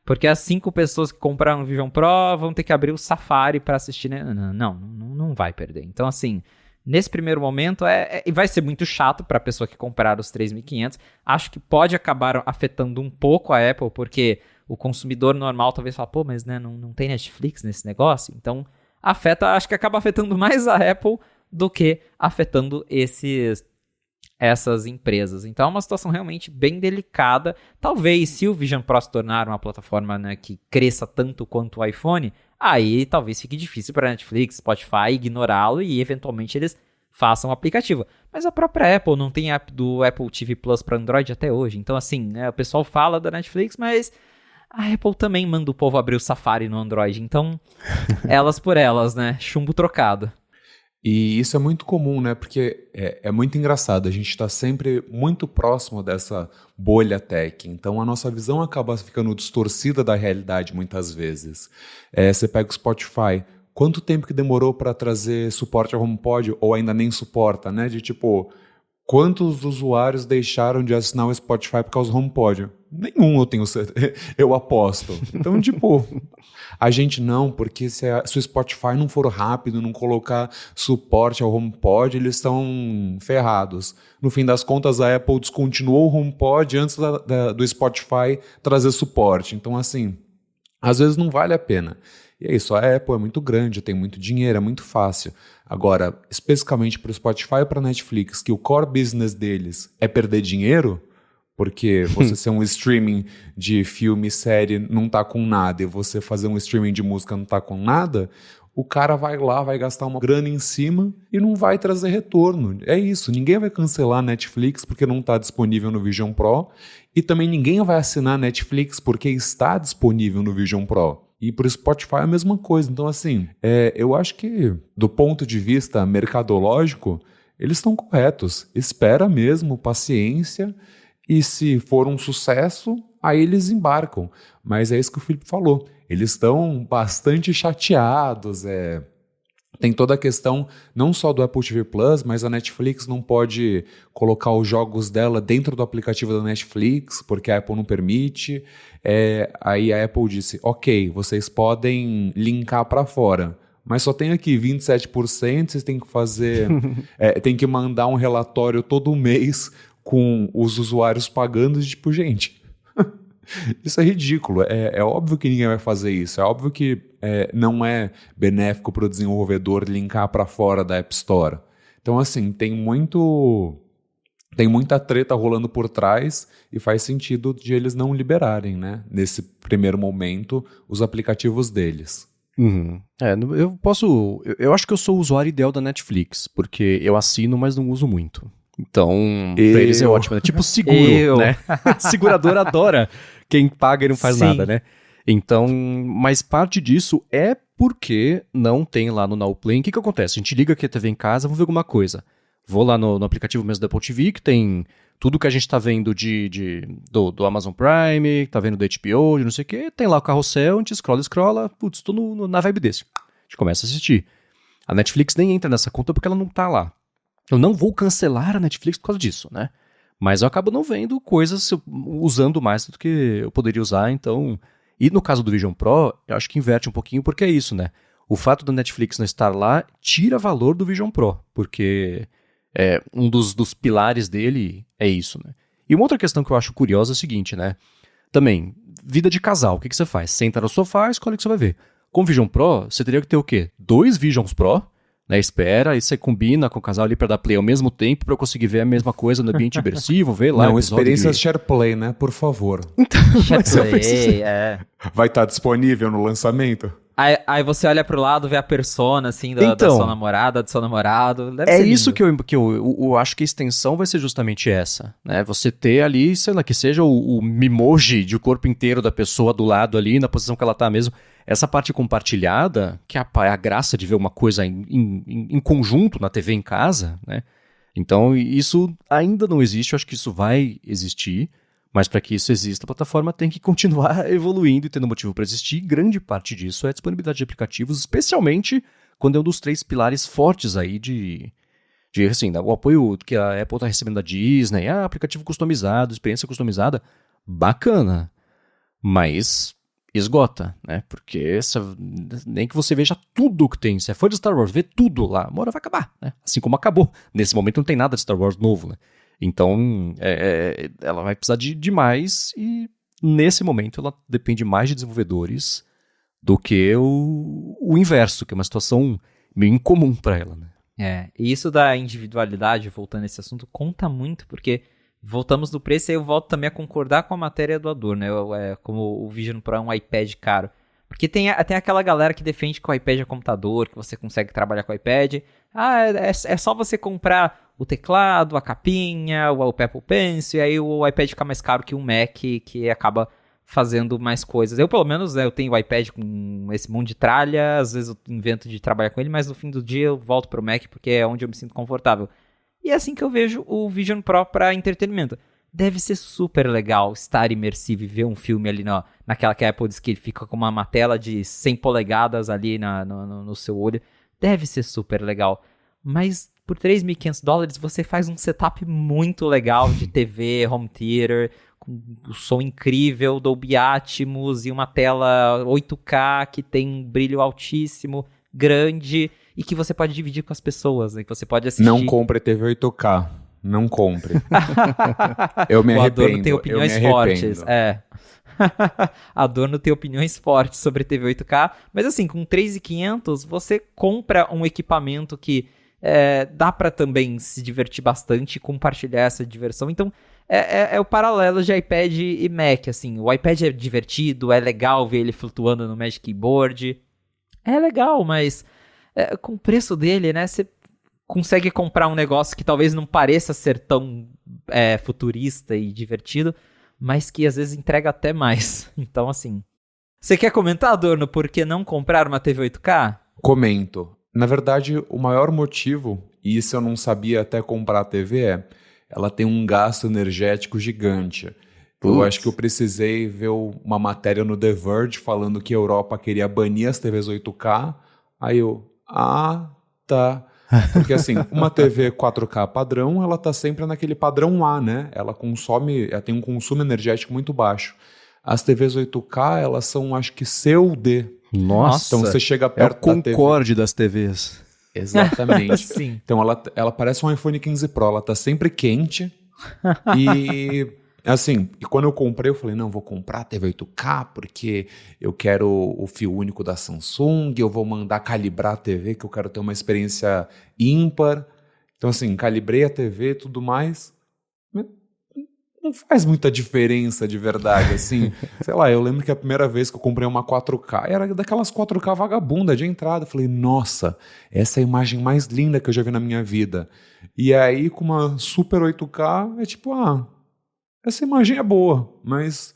Porque as 5 pessoas que compraram o Vision Pro vão ter que abrir o Safari pra assistir. Né? Não vai perder. Então, assim, nesse primeiro momento, vai ser muito chato para a pessoa que comprar os 3.500. Acho que pode acabar afetando um pouco a Apple, porque o consumidor normal talvez fale, mas né, não tem Netflix nesse negócio. Então, acho que acaba afetando mais a Apple do que afetando essas empresas. Então, é uma situação realmente bem delicada. Talvez, se o Vision Pro se tornar uma plataforma, né, que cresça tanto quanto o iPhone, aí talvez fique difícil para a Netflix, Spotify ignorá-lo e eventualmente eles façam o aplicativo. Mas a própria Apple não tem app do Apple TV Plus para Android até hoje. Então, assim, né, o pessoal fala da Netflix, mas a Apple também manda o povo abrir o Safari no Android. Então, elas por elas, né? Chumbo trocado. E isso é muito comum, né? Porque é muito engraçado. A gente está sempre muito próximo dessa bolha tech. Então, a nossa visão acaba ficando distorcida da realidade muitas vezes. Você pega o Spotify. Quanto tempo que demorou para trazer suporte ao HomePod? Ou ainda nem suporta, né? De tipo, quantos usuários deixaram de assinar o Spotify por causa do HomePod? Nenhum, eu tenho certeza. Eu aposto. Então, tipo, a gente não, porque se o Spotify não for rápido, não colocar suporte ao HomePod, eles estão ferrados. No fim das contas, a Apple descontinuou o HomePod antes do Spotify trazer suporte. Então, assim, às vezes não vale a pena. E é isso, a Apple é muito grande, tem muito dinheiro, é muito fácil. Agora, especificamente para o Spotify e para a Netflix, que o core business deles é perder dinheiro, porque você ser um streaming de filme, série, não tá com nada, e você fazer um streaming de música não tá com nada, o cara vai lá, vai gastar uma grana em cima e não vai trazer retorno. É isso, ninguém vai cancelar a Netflix porque não está disponível no Vision Pro, e também ninguém vai assinar a Netflix porque está disponível no Vision Pro. E para o Spotify é a mesma coisa. Então, assim, eu acho que, do ponto de vista mercadológico, eles estão corretos. Espera mesmo, paciência, e se for um sucesso, aí eles embarcam. Mas é isso que o Felipe falou. Eles estão bastante chateados. Tem toda a questão, não só do Apple TV Plus, mas a Netflix não pode colocar os jogos dela dentro do aplicativo da Netflix, porque a Apple não permite. Aí a Apple disse, ok, vocês podem linkar para fora, mas só tem aqui 27%, vocês têm que fazer, tem que mandar um relatório todo mês com os usuários pagando, tipo, gente... Isso é ridículo, é óbvio que ninguém vai fazer isso, é óbvio que não é benéfico para o desenvolvedor linkar para fora da App Store. Então, assim, tem muita treta rolando por trás e faz sentido de eles não liberarem, né, nesse primeiro momento, os aplicativos deles. Uhum. Eu acho que eu sou o usuário ideal da Netflix, porque eu assino, mas não uso muito. Então, pra eles é ótimo, né? Tipo seguro, né? Seguradora adora quem paga e não faz nada, né? Então, mas parte disso é porque não tem lá no Now Play. O que acontece? A gente liga aqui a TV em casa, vamos ver alguma coisa. Vou lá no aplicativo mesmo da Apple TV, que tem tudo que a gente tá vendo do Amazon Prime, tá vendo do HBO, de não sei o quê. Tem lá o carrossel, a gente scrolla, putz, tô na vibe desse. A gente começa a assistir. A Netflix nem entra nessa conta porque ela não tá lá. Eu não vou cancelar a Netflix por causa disso, né? Mas eu acabo não vendo coisas usando mais do que eu poderia usar, então... E no caso do Vision Pro, eu acho que inverte um pouquinho, porque é isso, né? O fato da Netflix não estar lá tira valor do Vision Pro, porque um dos pilares dele é isso, né? E uma outra questão que eu acho curiosa é o seguinte, né? Também, vida de casal, o que você faz? Senta no sofá, escolhe o que você vai ver. Com o Vision Pro, você teria que ter o quê? 2 Visions Pro, né? Espera, aí você combina com o casal ali pra dar play ao mesmo tempo pra eu conseguir ver a mesma coisa no ambiente imersivo, ver lá. Não, experiência SharePlay, né? Por favor. Então, SharePlay, Vai estar disponível no lançamento? Aí você olha pro lado, vê a persona, assim, da sua namorada, do seu namorado. Deve ser isso lindo. que eu acho que a extensão vai ser justamente essa, né? Você ter ali, sei lá, que seja o Mimoji de o corpo inteiro da pessoa do lado ali, na posição que ela tá mesmo. Essa parte compartilhada, que é a graça de ver uma coisa em conjunto na TV em casa, né? Então, isso ainda não existe, eu acho que isso vai existir. Mas para que isso exista, a plataforma tem que continuar evoluindo e tendo motivo para existir. Grande parte disso é a disponibilidade de aplicativos, especialmente quando é um dos 3 pilares fortes aí de assim, o apoio que a Apple está recebendo da Disney, aplicativo customizado, experiência customizada, bacana, mas esgota, né? Porque nem que você veja tudo que tem, se é fã de Star Wars, vê tudo lá, uma hora vai acabar, né? Assim como acabou. Nesse momento não tem nada de Star Wars novo, né? Então, ela vai precisar de mais e, nesse momento, ela depende mais de desenvolvedores do que o inverso, que é uma situação meio incomum para ela, né? E isso da individualidade, voltando a esse assunto, conta muito, porque voltamos do preço e aí eu volto também a concordar com a matéria do Adorno, né? Como o Vision Pro é um iPad caro. Porque tem aquela galera que defende que o iPad é computador, que você consegue trabalhar com o iPad. É só você comprar o teclado, a capinha, o Apple Pencil, e aí o iPad fica mais caro que um Mac, que acaba fazendo mais coisas. Eu, pelo menos, né, eu tenho o iPad com esse monte de tralha, às vezes eu invento de trabalhar com ele, mas no fim do dia eu volto pro Mac, porque é onde eu me sinto confortável. E é assim que eu vejo o Vision Pro para entretenimento. Deve ser super legal estar imersivo e ver um filme ali naquela que a Apple diz que ele fica com uma tela de 100 polegadas ali no seu olho. Deve ser super legal. Mas por $3.500 você faz um setup muito legal de TV, home theater, com um som incrível, Dolby Atmos e uma tela 8K que tem um brilho altíssimo, grande e que você pode dividir com as pessoas, né? Que você pode assistir. Não compre TV 8K. Não compre. Eu me arrependo. O Adorno tem opiniões fortes. Adorno tem opiniões fortes sobre TV 8K. Mas assim, com $3.500 você compra um equipamento que dá pra também se divertir bastante e compartilhar essa diversão. Então, é o paralelo de iPad e Mac, assim. O iPad é divertido, é legal ver ele flutuando no Magic Keyboard. É legal, mas com o preço dele, né, você consegue comprar um negócio que talvez não pareça ser tão futurista e divertido, mas que às vezes entrega até mais. Então, assim... Você quer comentar, Adorno, por que não comprar uma TV 8K? Comento. Na verdade, o maior motivo, e isso eu não sabia até comprar a TV, ela tem um gasto energético gigante. Eu acho que eu precisei ver uma matéria no The Verge falando que a Europa queria banir as TVs 8K. Aí eu, tá. Porque assim, uma TV 4K padrão, ela tá sempre naquele padrão A, né? Ela tem um consumo energético muito baixo. As TVs 8K, elas são, acho que, C ou D. Nossa, então você chega perto da TV. É o Concorde das TVs. Exatamente. Sim. Então ela parece um iPhone 15 Pro, ela tá sempre quente. E assim, quando eu comprei, eu falei, não, vou comprar a TV 8K porque eu quero o fio único da Samsung, eu vou mandar calibrar a TV, que eu quero ter uma experiência ímpar. Então assim, calibrei a TV e tudo mais. Não faz muita diferença de verdade, assim. Sei lá, eu lembro que a primeira vez que eu comprei uma 4K, era daquelas 4K vagabunda de entrada. Eu falei, nossa, essa é a imagem mais linda que eu já vi na minha vida. E aí, com uma Super 8K, é tipo, essa imagem é boa, mas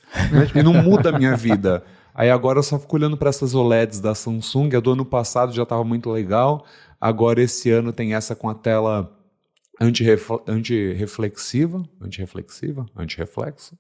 não muda a minha vida. Aí agora eu só fico olhando para essas OLEDs da Samsung, a do ano passado já estava muito legal, agora esse ano tem essa com a tela antirreflexo,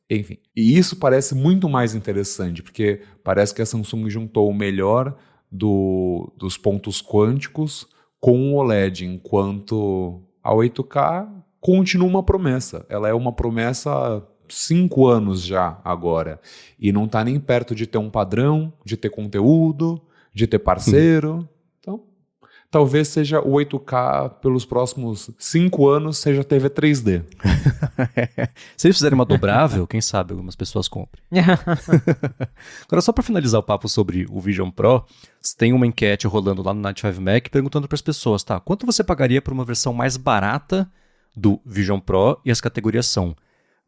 enfim. E isso parece muito mais interessante, porque parece que a Samsung juntou o melhor dos pontos quânticos com o OLED, enquanto a 8K continua uma promessa. Ela é uma promessa há 5 anos já agora, e não está nem perto de ter um padrão, de ter conteúdo, de ter parceiro. Então, talvez seja o 8K pelos próximos 5 anos, seja TV 3D. Se eles fizerem uma dobrável, quem sabe algumas pessoas comprem. Agora, só para finalizar o papo sobre o Vision Pro, tem uma enquete rolando lá no 95Mac perguntando para as pessoas, tá? Quanto você pagaria por uma versão mais barata do Vision Pro? E as categorias são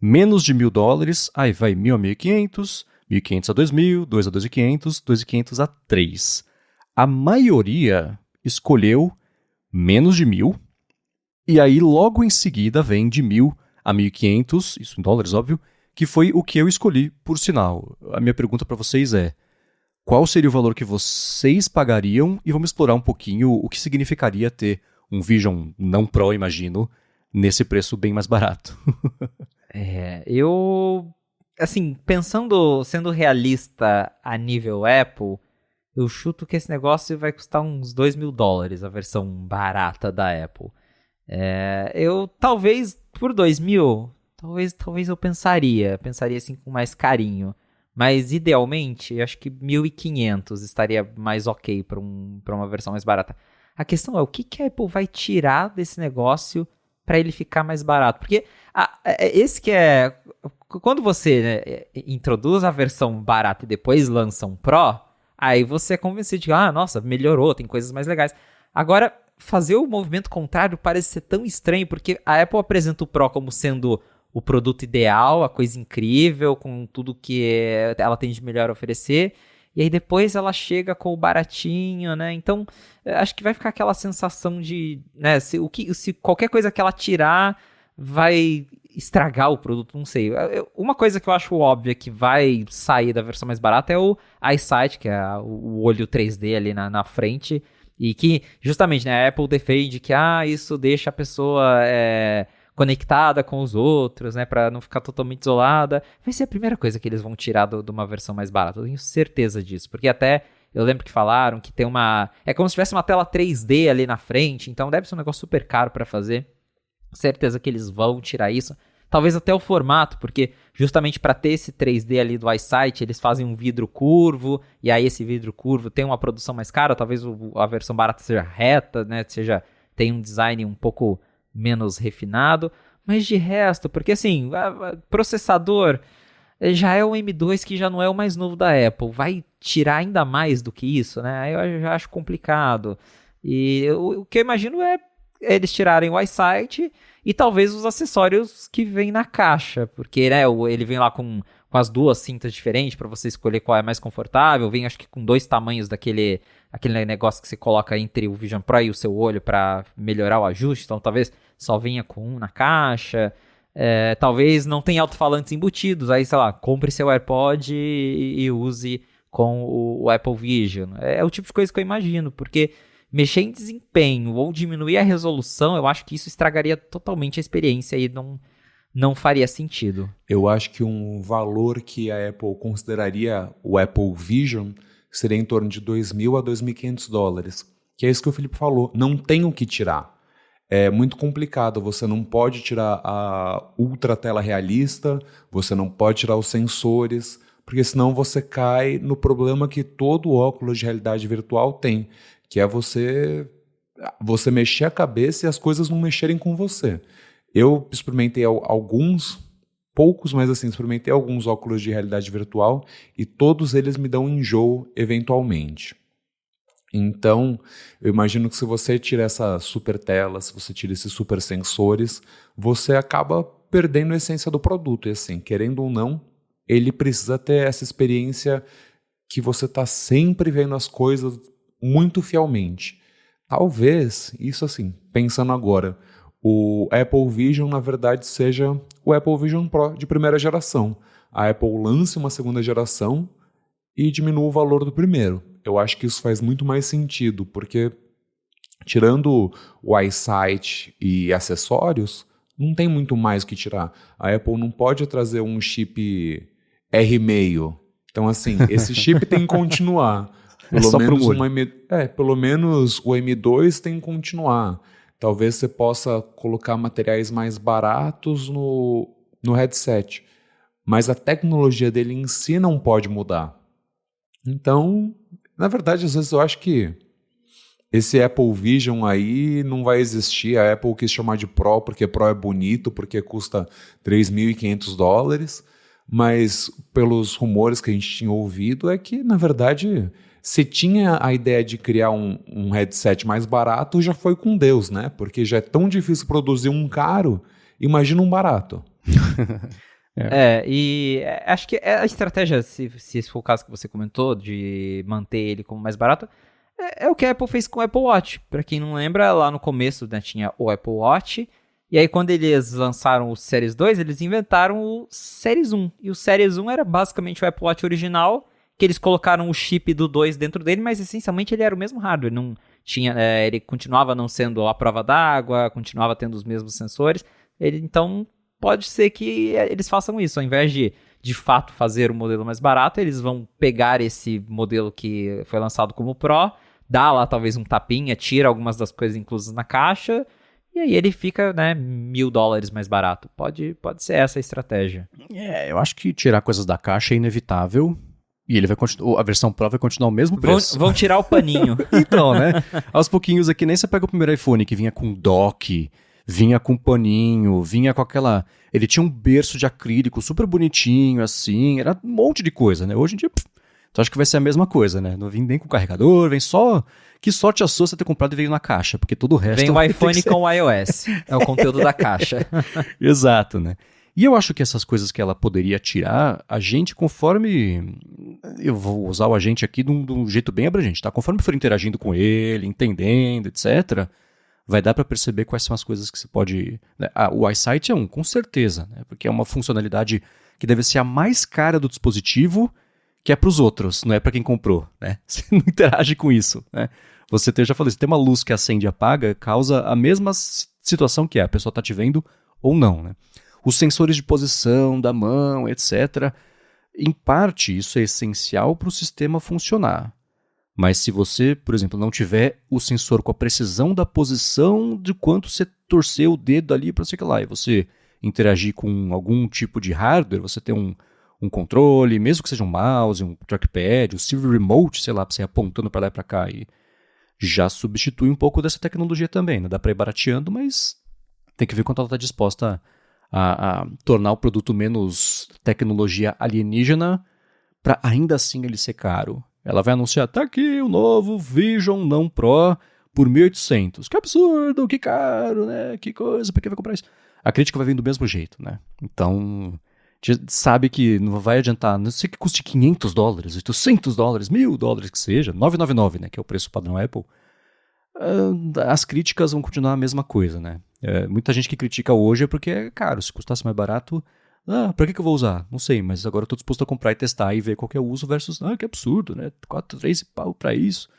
menos de $1.000, aí vai 1.000 a 1.500, 1.500 a 2.000, 2 a 2.500, 2.500 a 3. A maioria escolheu menos de 1.000, e aí logo em seguida vem de 1.000 a 1.500, isso em dólares, óbvio, que foi o que eu escolhi, por sinal. A minha pergunta para vocês é, qual seria o valor que vocês pagariam? E vamos explorar um pouquinho o que significaria ter um Vision não Pro, imagino, nesse preço bem mais barato. Eu, assim, sendo realista a nível Apple, eu chuto que esse negócio vai custar uns $2.000, a versão barata da Apple. Eu, talvez, por 2.000, talvez eu pensaria assim com mais carinho. Mas, idealmente, eu acho que 1.500 estaria mais ok para uma versão mais barata. A questão é, o que a Apple vai tirar desse negócio para ele ficar mais barato? Porque esse que é... Quando você, né, introduz a versão barata e depois lança um Pro, aí você é convencido de que, nossa, melhorou, tem coisas mais legais. Agora, fazer o movimento contrário parece ser tão estranho, porque a Apple apresenta o Pro como sendo o produto ideal, a coisa incrível, com tudo que ela tem de melhor a oferecer, e aí depois ela chega com o baratinho, né? Então, acho que vai ficar aquela sensação de, né, se qualquer coisa que ela tirar vai estragar o produto, não sei. Uma coisa que eu acho óbvia que vai sair da versão mais barata é o EyeSight, que é o olho 3D ali na frente, e que, justamente, né, a Apple defende que isso deixa a pessoa conectada com os outros, né, para não ficar totalmente isolada. Vai ser a primeira coisa que eles vão tirar de uma versão mais barata, eu tenho certeza disso, porque até eu lembro que falaram que tem é como se tivesse uma tela 3D ali na frente, então deve ser um negócio super caro para fazer. Certeza que eles vão tirar isso, talvez até o formato, porque justamente para ter esse 3D ali do EyeSight, eles fazem um vidro curvo, e aí esse vidro curvo tem uma produção mais cara, talvez a versão barata seja reta, né, tem um design um pouco menos refinado, mas de resto, porque assim, processador já é o M2, que já não é o mais novo da Apple, vai tirar ainda mais do que isso, né, aí eu já acho complicado, e o que eu imagino é eles tirarem o EyeSight e talvez os acessórios que vem na caixa, porque, né, ele vem lá com as duas cintas diferentes para você escolher qual é mais confortável, vem acho que com 2 tamanhos aquele negócio que você coloca entre o Vision Pro e o seu olho para melhorar o ajuste, então talvez só venha com um na caixa, talvez não tenha alto-falantes embutidos, aí sei lá, compre seu AirPod e use com o Apple Vision, é o tipo de coisa que eu imagino, porque mexer em desempenho ou diminuir a resolução, eu acho que isso estragaria totalmente a experiência e não faria sentido. Eu acho que um valor que a Apple consideraria o Apple Vision seria em torno de $2.000 a $2.500, que é isso que o Felipe falou, não tem o que tirar. É muito complicado, você não pode tirar a ultra tela realista, você não pode tirar os sensores, porque senão você cai no problema que todo óculos de realidade virtual tem, que é você mexer a cabeça e as coisas não mexerem com você. Eu experimentei poucos, mas assim, experimentei alguns óculos de realidade virtual e todos eles me dão enjoo eventualmente. Então, eu imagino que se você tira essa super tela, se você tira esses super sensores, você acaba perdendo a essência do produto. E assim, querendo ou não, ele precisa ter essa experiência que você está sempre vendo as coisas muito fielmente. Talvez, isso assim, pensando agora, o Apple Vision, na verdade, seja o Apple Vision Pro de primeira geração. A Apple lance uma segunda geração e diminua o valor do primeiro. Eu acho que isso faz muito mais sentido, porque tirando o EyeSight e acessórios, não tem muito mais o que tirar. A Apple não pode trazer um chip R6. Então, assim, esse chip tem que continuar. Pelo menos o M2 tem que continuar. Talvez você possa colocar materiais mais baratos no headset. Mas a tecnologia dele em si não pode mudar. Então, na verdade, às vezes eu acho que esse Apple Vision aí não vai existir. A Apple quis chamar de Pro porque Pro é bonito, porque custa $3.500. Mas pelos rumores que a gente tinha ouvido é que, na verdade, se tinha a ideia de criar um headset mais barato, já foi com Deus, né? Porque já é tão difícil produzir um caro, imagina um barato. Acho que a estratégia, se esse for o caso que você comentou, de manter ele como mais barato, é o que a Apple fez com o Apple Watch. Pra quem não lembra, lá no começo, né, tinha o Apple Watch, e aí quando eles lançaram o Series 2, eles inventaram o Series 1. E o Series 1 era basicamente o Apple Watch original, que eles colocaram o chip do 2 dentro dele, mas essencialmente ele era o mesmo hardware. Não tinha, ele continuava não sendo a prova d'água, continuava tendo os mesmos sensores. Então pode ser que eles façam isso. Ao invés de fato fazer o modelo mais barato, eles vão pegar esse modelo que foi lançado como Pro, dá lá talvez um tapinha, tira algumas das coisas inclusas na caixa, e aí ele fica, né, $1.000 mais barato. Pode ser essa a estratégia. Eu acho que tirar coisas da caixa é inevitável. E ele vai continuar, a versão Pro vai continuar o mesmo preço. Vão tirar o paninho. Então, né? Aos pouquinhos aqui, nem você pega o primeiro iPhone que vinha com dock, vinha com paninho, vinha com aquela... Ele tinha um berço de acrílico super bonitinho, assim, era um monte de coisa, né? Hoje em dia, então acho que vai ser a mesma coisa, né? Não vem nem com carregador, vem só... Que sorte a sua você ter comprado e veio na caixa, porque todo o resto... Vem o iPhone com o iOS, é o conteúdo da caixa. Exato, né? E eu acho que essas coisas que ela poderia tirar, a gente, conforme... Eu vou usar o agente aqui de um jeito bem abrangente, tá? Conforme for interagindo com ele, entendendo, etc., vai dar para perceber quais são as coisas que você pode... Né? O EyeSight é com certeza, né? Porque é uma funcionalidade que deve ser a mais cara do dispositivo, que é para os outros, não é para quem comprou, né? Você não interage com isso, né? Eu já falei, se tem uma luz que acende e apaga, causa a mesma situação que a pessoa está te vendo ou não, né? Os sensores de posição da mão, etc. Em parte, isso é essencial para o sistema funcionar. Mas se você, por exemplo, não tiver o sensor com a precisão da posição de quanto você torceu o dedo ali para sei lá, e você interagir com algum tipo de hardware, você ter um controle, mesmo que seja um mouse, um trackpad, um Siri Remote, sei lá, para você ir apontando para lá e para cá, e já substitui um pouco dessa tecnologia também. Né? Dá para ir barateando, mas tem que ver quanto ela está disposta a tornar o produto menos tecnologia alienígena para ainda assim ele ser caro. Ela vai anunciar, tá aqui o novo Vision não Pro por $1.800. Que absurdo, que caro, né? Que coisa, por que vai comprar isso? A crítica vai vir do mesmo jeito, né? Então, a gente sabe que não vai adiantar, não sei que custe $500, $800, $1.000 que seja, $999, né? Que é o preço padrão Apple. As críticas vão continuar a mesma coisa, né? Muita gente que critica hoje é porque é caro. Se custasse mais barato, pra que eu vou usar? Não sei, mas agora eu tô disposto a comprar e testar e ver qual que é o uso versus, que absurdo, né? 3 pau pra isso.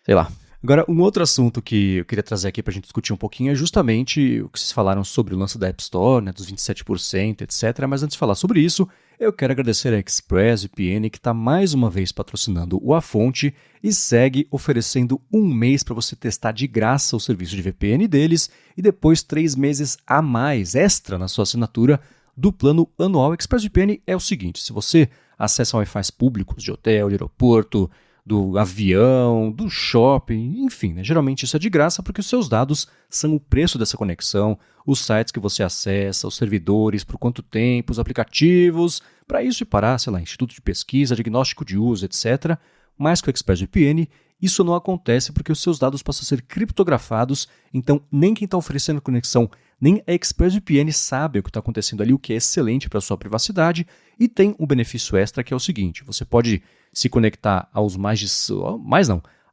Sei lá. Agora, um outro assunto que eu queria trazer aqui pra gente discutir um pouquinho é justamente o que vocês falaram sobre o lance da App Store, né? Dos 27%, etc. Mas antes de falar sobre isso, eu quero agradecer a ExpressVPN que está mais uma vez patrocinando o A Fonte e segue oferecendo 1 mês para você testar de graça o serviço de VPN deles e depois 3 meses a mais extra na sua assinatura do plano anual. ExpressVPN é o seguinte, se você acessa Wi-Fi públicos de hotel, de aeroporto, do avião, do shopping, enfim, né? Geralmente isso é de graça porque os seus dados são o preço dessa conexão, os sites que você acessa, os servidores, por quanto tempo, os aplicativos, para isso e para, sei lá, instituto de pesquisa, diagnóstico de uso, etc. Mas com o ExpressVPN, isso não acontece porque os seus dados passam a ser criptografados, então nem quem está oferecendo conexão, nem a ExpressVPN sabe o que está acontecendo ali, o que é excelente para a sua privacidade, e tem um benefício extra que é o seguinte, você pode se conectar aos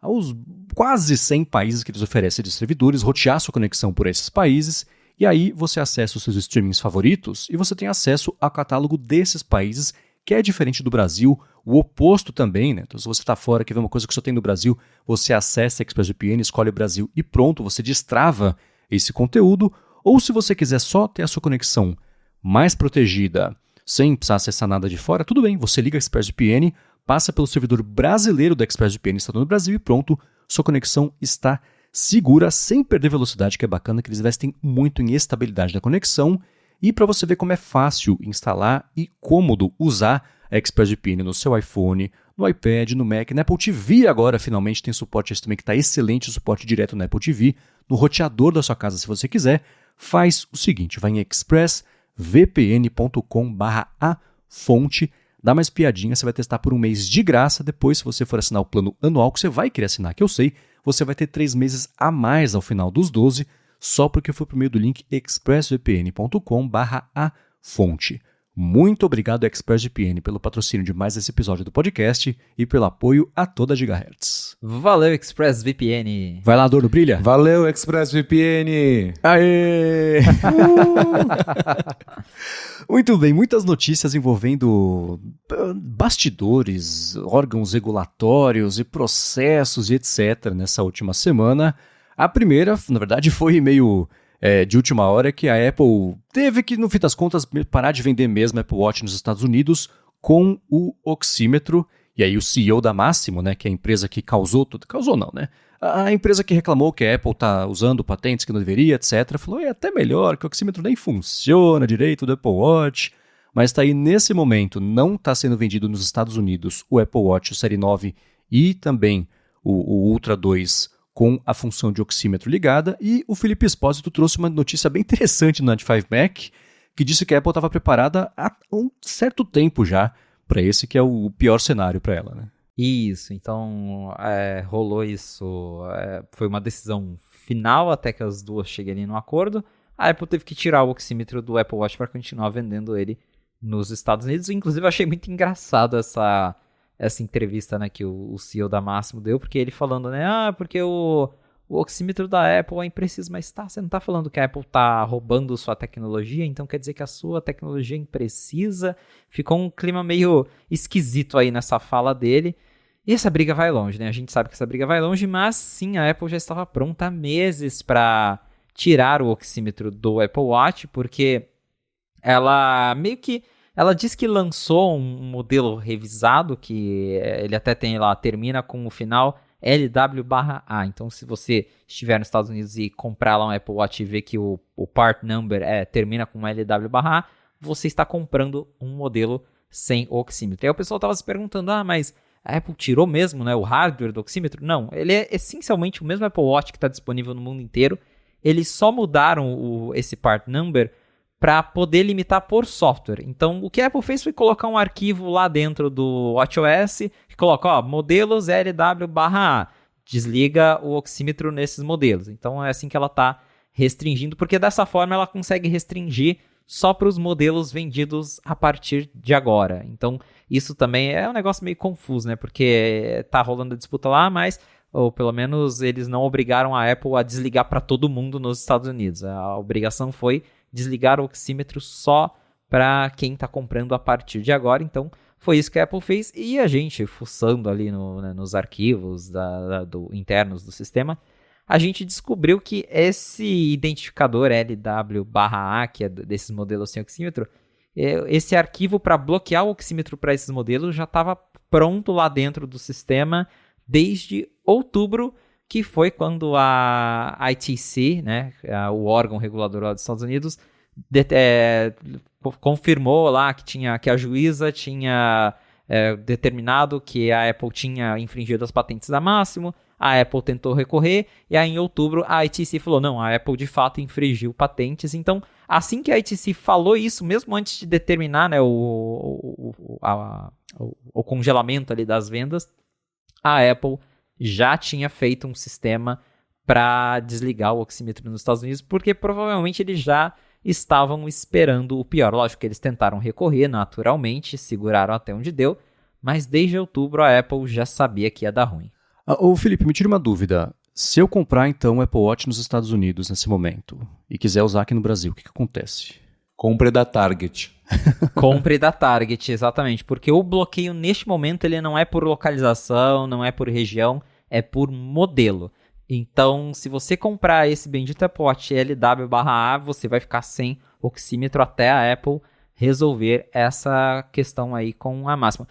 aos quase 100 países que eles oferecem de servidores, rotear sua conexão por esses países, e aí você acessa os seus streamings favoritos e você tem acesso ao catálogo desses países que é diferente do Brasil, o oposto também, né? Então, se você está fora, quer ver uma coisa que só tem no Brasil, você acessa a ExpressVPN, escolhe o Brasil e pronto, você destrava esse conteúdo. Ou se você quiser só ter a sua conexão mais protegida, sem precisar acessar nada de fora, tudo bem, você liga a ExpressVPN, passa pelo servidor brasileiro da ExpressVPN instalado no Brasil e pronto, sua conexão está segura, sem perder velocidade, que é bacana, que eles investem muito em estabilidade da conexão. E para você ver como é fácil instalar e cômodo usar a ExpressVPN no seu iPhone, no iPad, no Mac, na Apple TV agora finalmente tem suporte a isso também, que está excelente, o suporte direto na Apple TV, no roteador da sua casa se você quiser, faz o seguinte, vai em expressvpn.com/afonte, dá mais piadinha, você vai testar por um mês de graça, depois se você for assinar o plano anual, que você vai querer assinar, que eu sei, você vai ter 3 meses a mais ao final dos 12, só porque foi por meio do link expressvpn.com/afonte. Muito obrigado, ExpressVPN, pelo patrocínio de mais esse episódio do podcast e pelo apoio a toda a Gigahertz. Valeu, ExpressVPN! Vai lá, Adorno, brilha! Valeu, ExpressVPN! Aê! Muito bem, muitas notícias envolvendo bastidores, órgãos regulatórios e processos e etc. nessa última semana. A primeira, na verdade, foi meio de última hora, que a Apple teve que, no fim das contas, parar de vender mesmo a Apple Watch nos Estados Unidos com o oxímetro. E aí o CEO da Máximo, né, que é a empresa que causou tudo, causou não, né? A empresa que reclamou que a Apple está usando patentes que não deveria, etc., falou, é até melhor, que o oxímetro nem funciona direito do Apple Watch. Mas está aí, nesse momento, não está sendo vendido nos Estados Unidos o Apple Watch, o Série 9 e também o Ultra 2 com a função de oxímetro ligada, e o Felipe Espósito trouxe uma notícia bem interessante no 95 Mac, que disse que a Apple estava preparada há um certo tempo já para esse que é o pior cenário para ela, né? Isso, então rolou isso, foi uma decisão final até que as duas cheguem num acordo. A Apple teve que tirar o oxímetro do Apple Watch para continuar vendendo ele nos Estados Unidos. Inclusive, eu achei muito engraçado essa entrevista, né, que o CEO da Máximo deu, porque ele falando, né, porque o oxímetro da Apple é impreciso, mas você não tá falando que a Apple tá roubando sua tecnologia, então quer dizer que a sua tecnologia é imprecisa. Ficou um clima meio esquisito aí nessa fala dele, e essa briga vai longe, né, a gente sabe que essa briga vai longe, mas sim, a Apple já estava pronta há meses para tirar o oxímetro do Apple Watch, porque ela meio que ela diz que lançou um modelo revisado, que ele até tem lá, termina com o final LW/A. Então, se você estiver nos Estados Unidos e comprar lá um Apple Watch e ver que o part number termina com LW/A, você está comprando um modelo sem oxímetro. E aí o pessoal estava se perguntando, mas a Apple tirou mesmo, né, o hardware do oxímetro? Não, ele é essencialmente o mesmo Apple Watch que está disponível no mundo inteiro. Eles só mudaram esse part number para poder limitar por software. Então, o que a Apple fez foi colocar um arquivo lá dentro do WatchOS que coloca, modelos LW/A. Desliga o oxímetro nesses modelos. Então, é assim que ela está restringindo, porque dessa forma ela consegue restringir só para os modelos vendidos a partir de agora. Então, isso também é um negócio meio confuso, né? Porque tá rolando a disputa lá, mas ou pelo menos eles não obrigaram a Apple a desligar para todo mundo nos Estados Unidos. A obrigação foi desligar o oxímetro só para quem está comprando a partir de agora. Então, foi isso que a Apple fez. E a gente, fuçando ali nos arquivos internos do sistema, a gente descobriu que esse identificador LW/A, que é desses modelos sem oxímetro, esse arquivo para bloquear o oxímetro para esses modelos já estava pronto lá dentro do sistema desde outubro, que foi quando a ITC, né, o órgão regulador lá dos Estados Unidos, confirmou lá que a juíza tinha determinado que a Apple tinha infringido as patentes da Máximo. A Apple tentou recorrer e aí em outubro a ITC falou, não, a Apple de fato infringiu patentes. Então, assim que a ITC falou isso, mesmo antes de determinar, né, o congelamento ali das vendas, a Apple já tinha feito um sistema para desligar o oxímetro nos Estados Unidos, porque provavelmente eles já estavam esperando o pior. Lógico que eles tentaram recorrer naturalmente, seguraram até onde deu, mas desde outubro a Apple já sabia que ia dar ruim. Ô Felipe, me tira uma dúvida. Se eu comprar então o Apple Watch nos Estados Unidos nesse momento e quiser usar aqui no Brasil, o que acontece? Compre da Target. Compre da Target, exatamente. Porque o bloqueio, neste momento, ele não é por localização, não é por região, é por modelo. Então, se você comprar esse bendito Apple Watch LW/A, você vai ficar sem oxímetro até a Apple resolver essa questão aí com a máxima.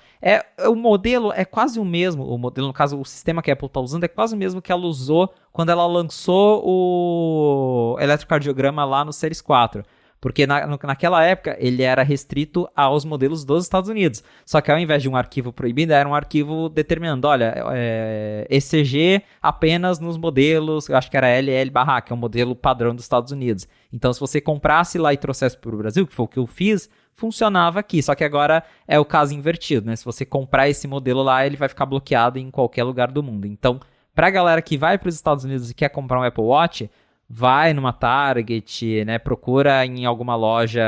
O modelo é quase o mesmo, o modelo, no caso, o sistema que a Apple está usando é quase o mesmo que ela usou quando ela lançou o eletrocardiograma lá no Series 4. Porque naquela época ele era restrito aos modelos dos Estados Unidos. Só que ao invés de um arquivo proibido, era um arquivo determinando, olha, ECG apenas nos modelos, eu acho que era LL/A, que é o modelo padrão dos Estados Unidos. Então se você comprasse lá e trouxesse para o Brasil, que foi o que eu fiz, funcionava aqui. Só que agora é o caso invertido, né? Se você comprar esse modelo lá, ele vai ficar bloqueado em qualquer lugar do mundo. Então, para a galera que vai para os Estados Unidos e quer comprar um Apple Watch, vai numa Target, né, procura em alguma loja,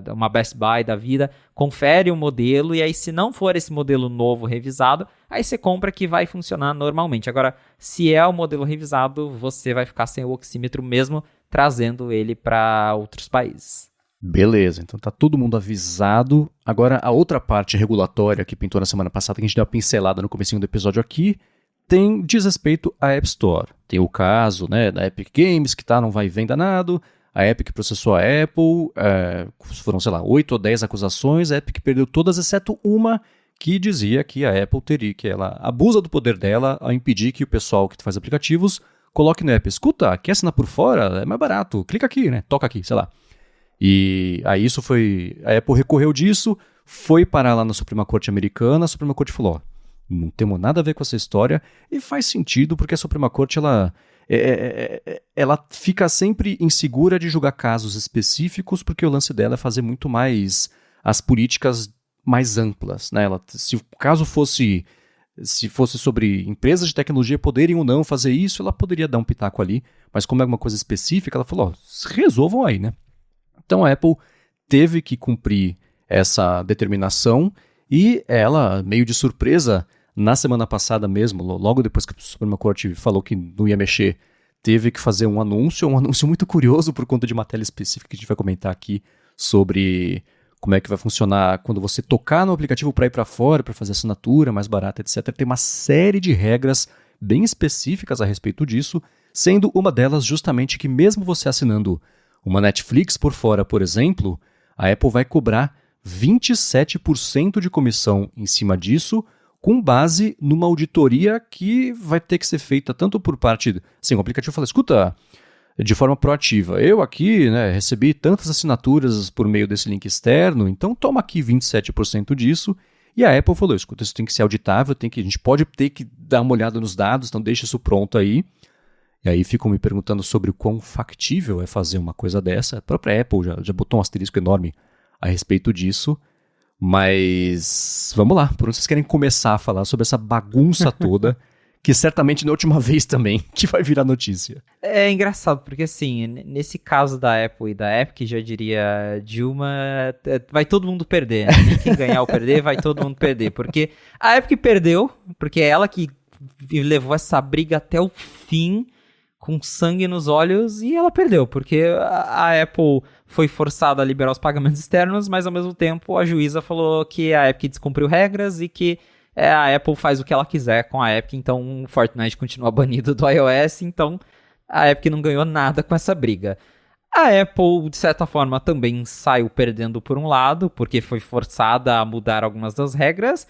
uma Best Buy da vida, confere o modelo e aí se não for esse modelo novo revisado, aí você compra que vai funcionar normalmente. Agora, se é o modelo revisado, você vai ficar sem o oxímetro mesmo trazendo ele para outros países. Beleza, então tá todo mundo avisado. Agora, a outra parte regulatória que pintou na semana passada, que a gente deu uma pincelada no comecinho do episódio aqui, diz respeito à App Store. Tem o caso, né, da Epic Games, que não vai e vem danado. A Epic processou a Apple, foram, 8 ou 10 acusações, a Epic perdeu todas, exceto uma que dizia que a Apple teria, que ela abusa do poder dela ao impedir que o pessoal que faz aplicativos coloque no app, escuta, quer assinar por fora? É mais barato, clica aqui, né, toca aqui, sei lá. E aí a Apple recorreu disso, foi parar lá na Suprema Corte americana, a Suprema Corte falou, ó, não temos nada a ver com essa história, e faz sentido porque a Suprema Corte ela fica sempre insegura de julgar casos específicos, porque o lance dela é fazer muito mais as políticas mais amplas, né? Se o caso fosse sobre empresas de tecnologia poderem ou não fazer isso, ela poderia dar um pitaco ali, mas como é alguma coisa específica, ela falou, resolvam aí, né? Então a Apple teve que cumprir essa determinação e ela, meio de surpresa, na semana passada mesmo, logo depois que a Suprema Corte falou que não ia mexer, teve que fazer um anúncio muito curioso por conta de uma tela específica que a gente vai comentar aqui sobre como é que vai funcionar quando você tocar no aplicativo para ir para fora, para fazer assinatura mais barata, etc. Tem uma série de regras bem específicas a respeito disso, sendo uma delas justamente que mesmo você assinando uma Netflix por fora, por exemplo, a Apple vai cobrar 27% de comissão em cima disso, com base numa auditoria que vai ter que ser feita tanto por parte... Assim, o aplicativo fala, escuta, de forma proativa, eu aqui, né, recebi tantas assinaturas por meio desse link externo, então toma aqui 27% disso. E a Apple falou, escuta, isso tem que ser auditável, a gente pode ter que dar uma olhada nos dados, então deixa isso pronto aí. E aí ficam me perguntando sobre o quão factível é fazer uma coisa dessa. A própria Apple já botou um asterisco enorme a respeito disso. Mas vamos lá, por onde vocês querem começar a falar sobre essa bagunça toda, que certamente na última vez também que vai virar notícia. É engraçado, porque assim, nesse caso da Apple e da Epic, já diria Dilma, vai todo mundo perder, né? Nem quem ganhar ou perder, vai todo mundo perder. Porque a Epic perdeu, porque é ela que levou essa briga até o fim, com sangue nos olhos, e ela perdeu, porque a Apple foi forçada a liberar os pagamentos externos, mas ao mesmo tempo a juíza falou que a Epic descumpriu regras e que a Apple faz o que ela quiser com a Epic, então o Fortnite continua banido do iOS, então a Epic não ganhou nada com essa briga. A Apple, de certa forma, também saiu perdendo por um lado, porque foi forçada a mudar algumas das regras,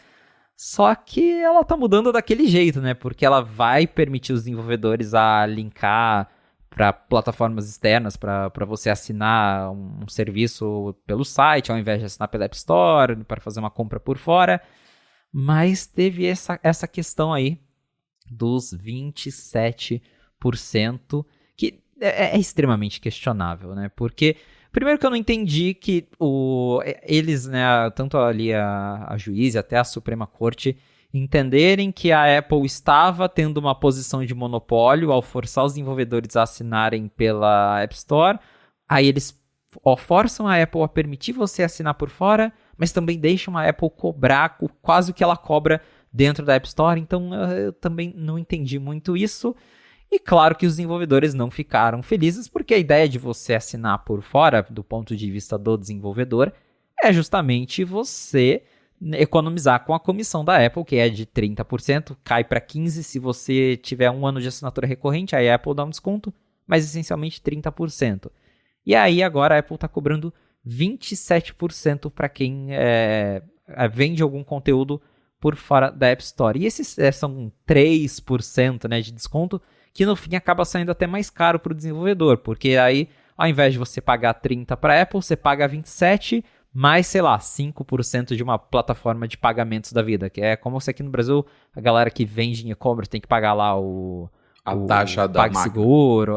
só que ela tá mudando daquele jeito, né? Porque ela vai permitir os desenvolvedores a linkar para plataformas externas, para você assinar um serviço pelo site, ao invés de assinar pela App Store, para fazer uma compra por fora. Mas teve essa questão aí dos 27%, que é extremamente questionável, né? Porque... Primeiro que eu não entendi que eles, né, tanto ali a juiz e até a Suprema Corte, entenderem que a Apple estava tendo uma posição de monopólio ao forçar os desenvolvedores a assinarem pela App Store. Aí eles forçam a Apple a permitir você assinar por fora, mas também deixam a Apple cobrar quase o que ela cobra dentro da App Store. Então eu também não entendi muito isso. E claro que os desenvolvedores não ficaram felizes, porque a ideia de você assinar por fora, do ponto de vista do desenvolvedor, é justamente você economizar com a comissão da Apple, que é de 30%, cai para 15% se você tiver um ano de assinatura recorrente, aí a Apple dá um desconto, mas essencialmente 30%. E aí agora a Apple está cobrando 27% para quem vende algum conteúdo por fora da App Store. E esses são 3%, né, de desconto, que no fim acaba saindo até mais caro para o desenvolvedor, porque aí ao invés de você pagar 30% para a Apple, você paga 27%, mais, sei lá, 5% de uma plataforma de pagamentos da vida, que é como se aqui no Brasil a galera que vende em e-commerce tem que pagar lá a taxa da PagSeguro,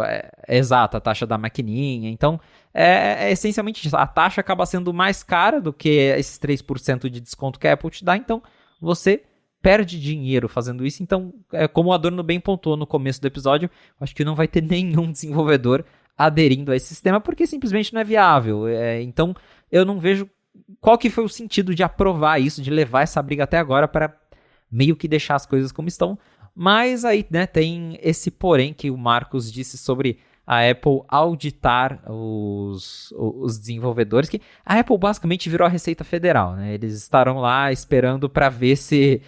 exato, a taxa da maquininha. Então, é essencialmente isso. A taxa acaba sendo mais cara do que esses 3% de desconto que a Apple te dá, então você perde dinheiro fazendo isso. Então, como o Adorno bem pontuou no começo do episódio, acho que não vai ter nenhum desenvolvedor aderindo a esse sistema, porque simplesmente não é viável. Então, eu não vejo qual que foi o sentido de aprovar isso, de levar essa briga até agora para meio que deixar as coisas como estão. Mas aí, né, tem esse porém que o Marcos disse sobre a Apple auditar os desenvolvedores, que a Apple basicamente virou a Receita Federal, né? Eles estarão lá esperando para ver se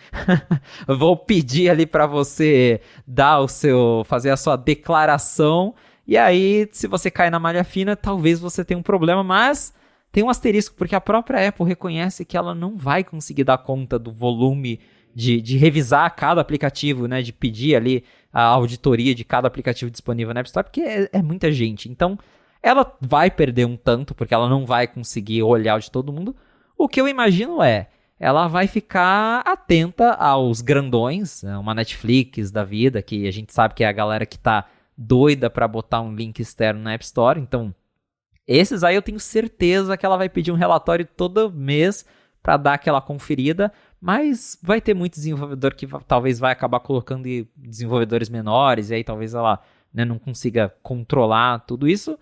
vou pedir ali para você fazer a sua declaração, e aí se você cai na malha fina, talvez você tenha um problema, mas tem um asterisco, porque a própria Apple reconhece que ela não vai conseguir dar conta do volume de revisar cada aplicativo, né, de pedir ali a auditoria de cada aplicativo disponível na App Store, porque é muita gente. Então, ela vai perder um tanto, porque ela não vai conseguir olhar o de todo mundo. O que eu imagino ela vai ficar atenta aos grandões, né, uma Netflix da vida, que a gente sabe que é a galera que tá doida para botar um link externo na App Store. Então, esses aí eu tenho certeza que ela vai pedir um relatório todo mês para dar aquela conferida, mas vai ter muito desenvolvedor que talvez vai acabar colocando desenvolvedores menores, e aí talvez ela, né, não consiga controlar tudo isso.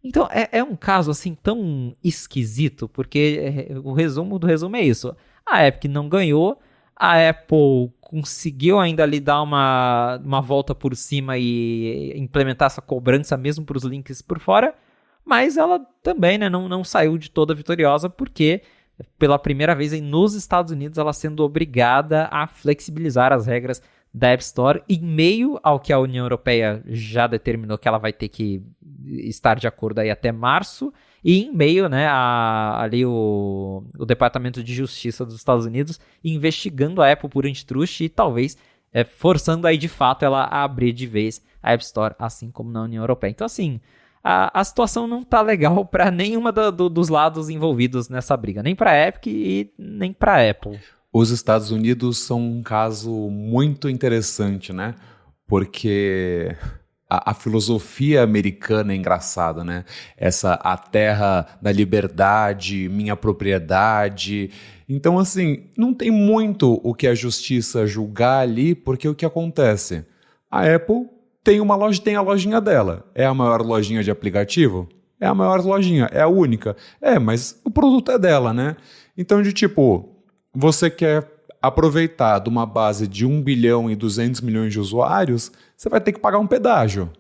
Então é um caso assim tão esquisito, porque o resumo do resumo é isso. A Epic não ganhou, a Apple conseguiu ainda ali dar uma volta por cima e implementar essa cobrança mesmo para os links por fora, mas ela também, né, não saiu de toda vitoriosa, porque pela primeira vez aí nos Estados Unidos ela sendo obrigada a flexibilizar as regras da App Store em meio ao que a União Europeia já determinou que ela vai ter que estar de acordo aí até março, e em meio, né, ali o Departamento de Justiça dos Estados Unidos investigando a Apple por antitruste e talvez forçando aí de fato ela a abrir de vez a App Store, assim como na União Europeia. Então assim, a situação não tá legal para nenhuma dos lados envolvidos nessa briga, nem para a Epic e nem para a Apple. Os Estados Unidos são um caso muito interessante, né? Porque a filosofia americana é engraçada, né? A terra da liberdade, minha propriedade. Então, assim, não tem muito o que a justiça julgar ali, porque o que acontece? A Apple tem a lojinha dela. É a maior lojinha de aplicativo? É a maior lojinha, é a única. Mas o produto é dela, né? Então, você quer aproveitar de uma base de 1 bilhão e 200 milhões de usuários, você vai ter que pagar um pedágio.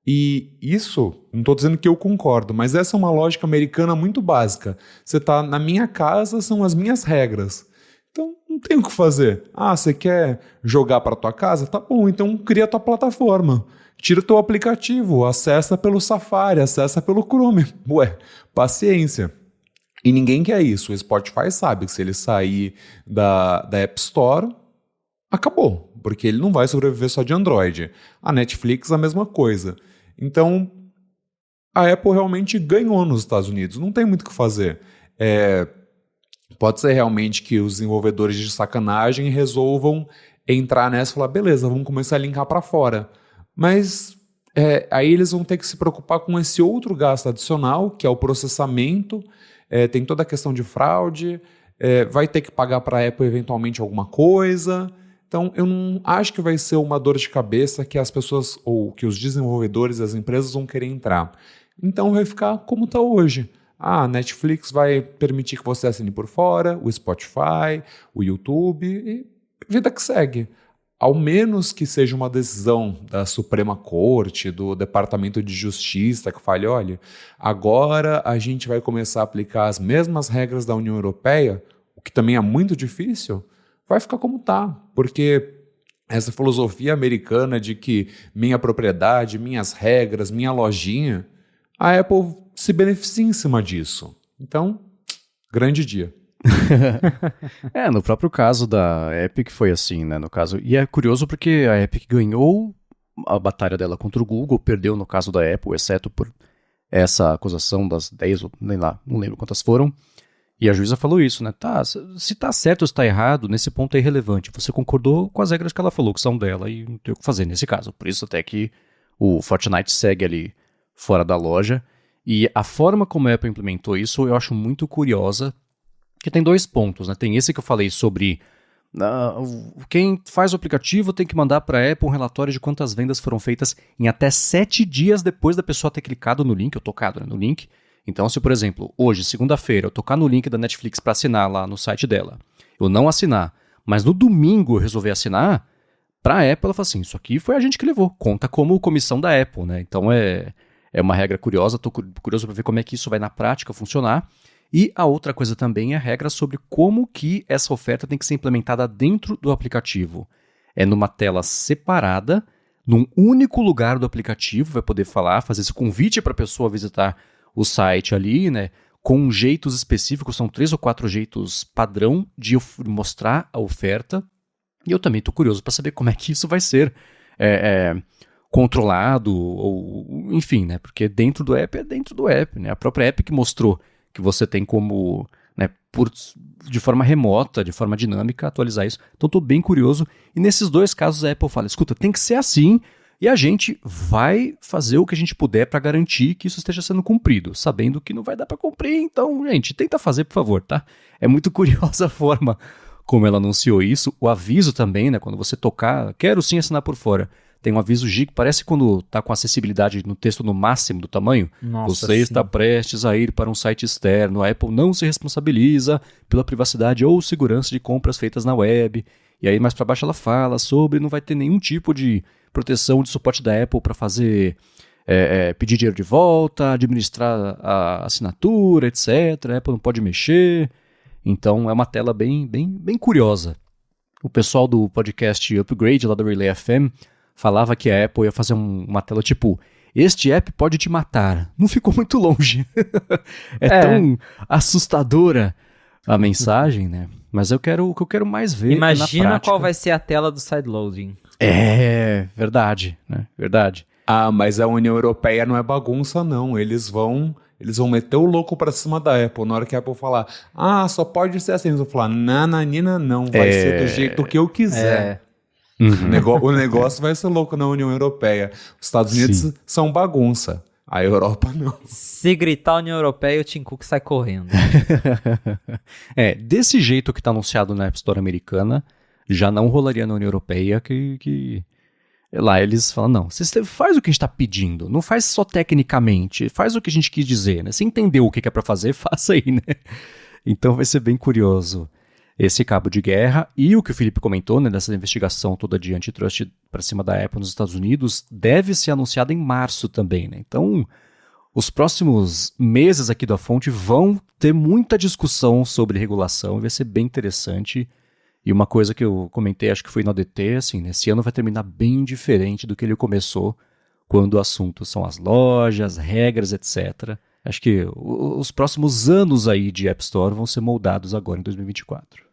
E isso, não estou dizendo que eu concordo, mas essa é uma lógica americana muito básica. Você está na minha casa, são as minhas regras. Então, não tem o que fazer. Você quer jogar para tua casa? Tá bom, então cria tua plataforma. Tira teu aplicativo, acessa pelo Safari, acessa pelo Chrome. Paciência. E ninguém quer isso. O Spotify sabe que se ele sair da App Store, acabou. Porque ele não vai sobreviver só de Android. A Netflix, a mesma coisa. Então, a Apple realmente ganhou nos Estados Unidos. Não tem muito o que fazer. Pode ser realmente que os desenvolvedores de sacanagem resolvam entrar nessa e falar, beleza, vamos começar a linkar para fora. Mas aí eles vão ter que se preocupar com esse outro gasto adicional, que é o processamento, tem toda a questão de fraude, vai ter que pagar para a Apple eventualmente alguma coisa. Então, eu não acho que vai ser uma dor de cabeça que as pessoas, ou que os desenvolvedores e as empresas vão querer entrar. Então, vai ficar como está hoje. A Netflix vai permitir que você assine por fora, o Spotify, o YouTube, e vida que segue. ao menos que seja uma decisão da Suprema Corte, do Departamento de Justiça, que fale, olha, agora a gente vai começar a aplicar as mesmas regras da União Europeia, o que também é muito difícil, vai ficar como está, porque essa filosofia americana de que minha propriedade, minhas regras, minha lojinha, a Apple se beneficia em cima disso. Então, grande dia. No próprio caso da Epic foi assim, né, no caso. E é curioso porque a Epic ganhou a batalha dela contra o Google, perdeu no caso da Apple, exceto por essa acusação das 10, ou nem lá, não lembro quantas foram. E a juíza falou isso, né? Tá, se tá certo ou se tá errado, nesse ponto é irrelevante. Você concordou com as regras que ela falou, que são dela, e não tem o que fazer nesse caso. Por isso até que o Fortnite segue ali fora da loja. E a forma como a Apple implementou isso eu acho muito curiosa, que tem 2 pontos, né? Tem esse que eu falei sobre quem faz o aplicativo tem que mandar para a Apple um relatório de quantas vendas foram feitas em até 7 dias depois da pessoa ter clicado no link, ou tocado, né, no link. Então, se, por exemplo, hoje, segunda-feira, eu tocar no link da Netflix para assinar lá no site dela, eu não assinar, mas no domingo eu resolver assinar, para a Apple ela fala assim, isso aqui foi a gente que levou, conta como comissão da Apple, né? Então é uma regra curiosa, estou curioso para ver como é que isso vai na prática funcionar. E a outra coisa também é a regra sobre como que essa oferta tem que ser implementada dentro do aplicativo. É numa tela separada, num único lugar do aplicativo, vai poder falar, fazer esse convite para a pessoa visitar o site ali, né, com jeitos específicos, são 3 ou 4 jeitos padrão de mostrar a oferta. E eu também estou curioso para saber como é que isso vai ser controlado, ou enfim, né, porque dentro do app é dentro do app, né, a própria app que mostrou que você tem como, né, de forma remota, de forma dinâmica, atualizar isso. Então estou bem curioso. E nesses 2 casos a Apple fala, escuta, tem que ser assim, e a gente vai fazer o que a gente puder para garantir que isso esteja sendo cumprido, sabendo que não vai dar para cumprir, então, gente, tenta fazer, por favor, tá? É muito curiosa a forma como ela anunciou isso. O aviso também, né, quando você tocar, quero sim assinar por fora, tem um aviso gig, parece quando tá com acessibilidade no texto no máximo do tamanho. Nossa, você está prestes a ir para um site externo, a Apple não se responsabiliza pela privacidade ou segurança de compras feitas na web. E aí mais para baixo ela fala sobre não vai ter nenhum tipo de proteção de suporte da Apple para fazer pedir dinheiro de volta, administrar a assinatura, etc. A Apple não pode mexer. Então é uma tela bem, bem, bem curiosa. O pessoal do podcast Upgrade, lá da Relay FM, falava que a Apple ia fazer uma tela tipo, este app pode te matar. Não ficou muito longe. Tão assustadora a mensagem, né? Mas o que eu quero mais ver Imagina na prática. Qual vai ser a tela do sideloading. Verdade, né? Verdade. Ah, mas a União Europeia não é bagunça, não. Eles vão meter o louco pra cima da Apple. Na hora que a Apple falar, só pode ser assim. Eles vão falar, nananina, não. Vai ser do jeito que eu quiser. O negócio vai ser louco na União Europeia. Os Estados Unidos são bagunça. A Europa não. Se gritar União Europeia, o Tim Cook sai correndo. Desse jeito que está anunciado na App Store americana, já não rolaria na União Europeia que lá eles falam, não, você faz o que a gente está pedindo, não faz só tecnicamente, faz o que a gente quis dizer, né? Você entendeu o que é para fazer, faça aí, né? Então vai ser bem curioso esse cabo de guerra. E o que o Felipe comentou, né, dessa investigação toda de antitrust para cima da Apple nos Estados Unidos, deve ser anunciada em março também, né? Então, os próximos meses aqui da Fonte vão ter muita discussão sobre regulação, vai ser bem interessante. E uma coisa que eu comentei, acho que foi no ADT, assim, né, esse ano vai terminar bem diferente do que ele começou, quando o assunto são as lojas, regras, etc. Acho que os próximos anos aí de App Store vão ser moldados agora em 2024.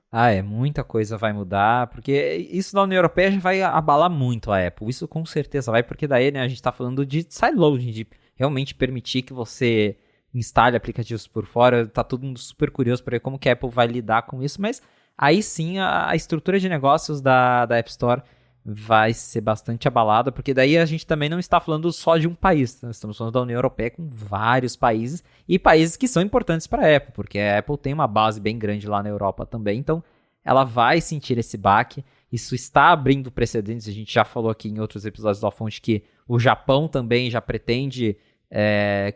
Muita coisa vai mudar, porque isso da União Europeia já vai abalar muito a Apple, isso com certeza vai, porque daí, né, a gente tá falando de sideloading, de realmente permitir que você instale aplicativos por fora, tá todo mundo super curioso para ver como que a Apple vai lidar com isso, mas aí sim a estrutura de negócios da App Store vai ser bastante abalada, porque daí a gente também não está falando só de um país, nós estamos falando da União Europeia com vários países, e países que são importantes para a Apple, porque a Apple tem uma base bem grande lá na Europa também, então ela vai sentir esse baque. Isso está abrindo precedentes, a gente já falou aqui em outros episódios da Fonte que o Japão também já pretende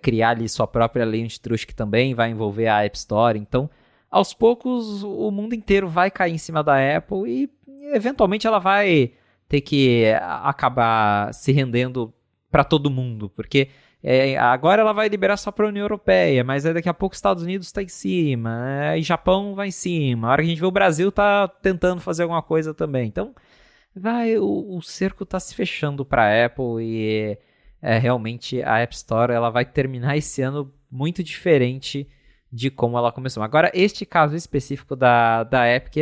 criar ali sua própria lei antitrust, que também vai envolver a App Store, então aos poucos o mundo inteiro vai cair em cima da Apple e eventualmente ela vai ter que acabar se rendendo para todo mundo, porque agora ela vai liberar só para a União Europeia, mas aí daqui a pouco os Estados Unidos está em cima, e Japão vai em cima, a hora que a gente vê o Brasil tá tentando fazer alguma coisa também, então o cerco está se fechando para a Apple e realmente a App Store ela vai terminar esse ano muito diferente de como ela começou. Agora, este caso específico da Epic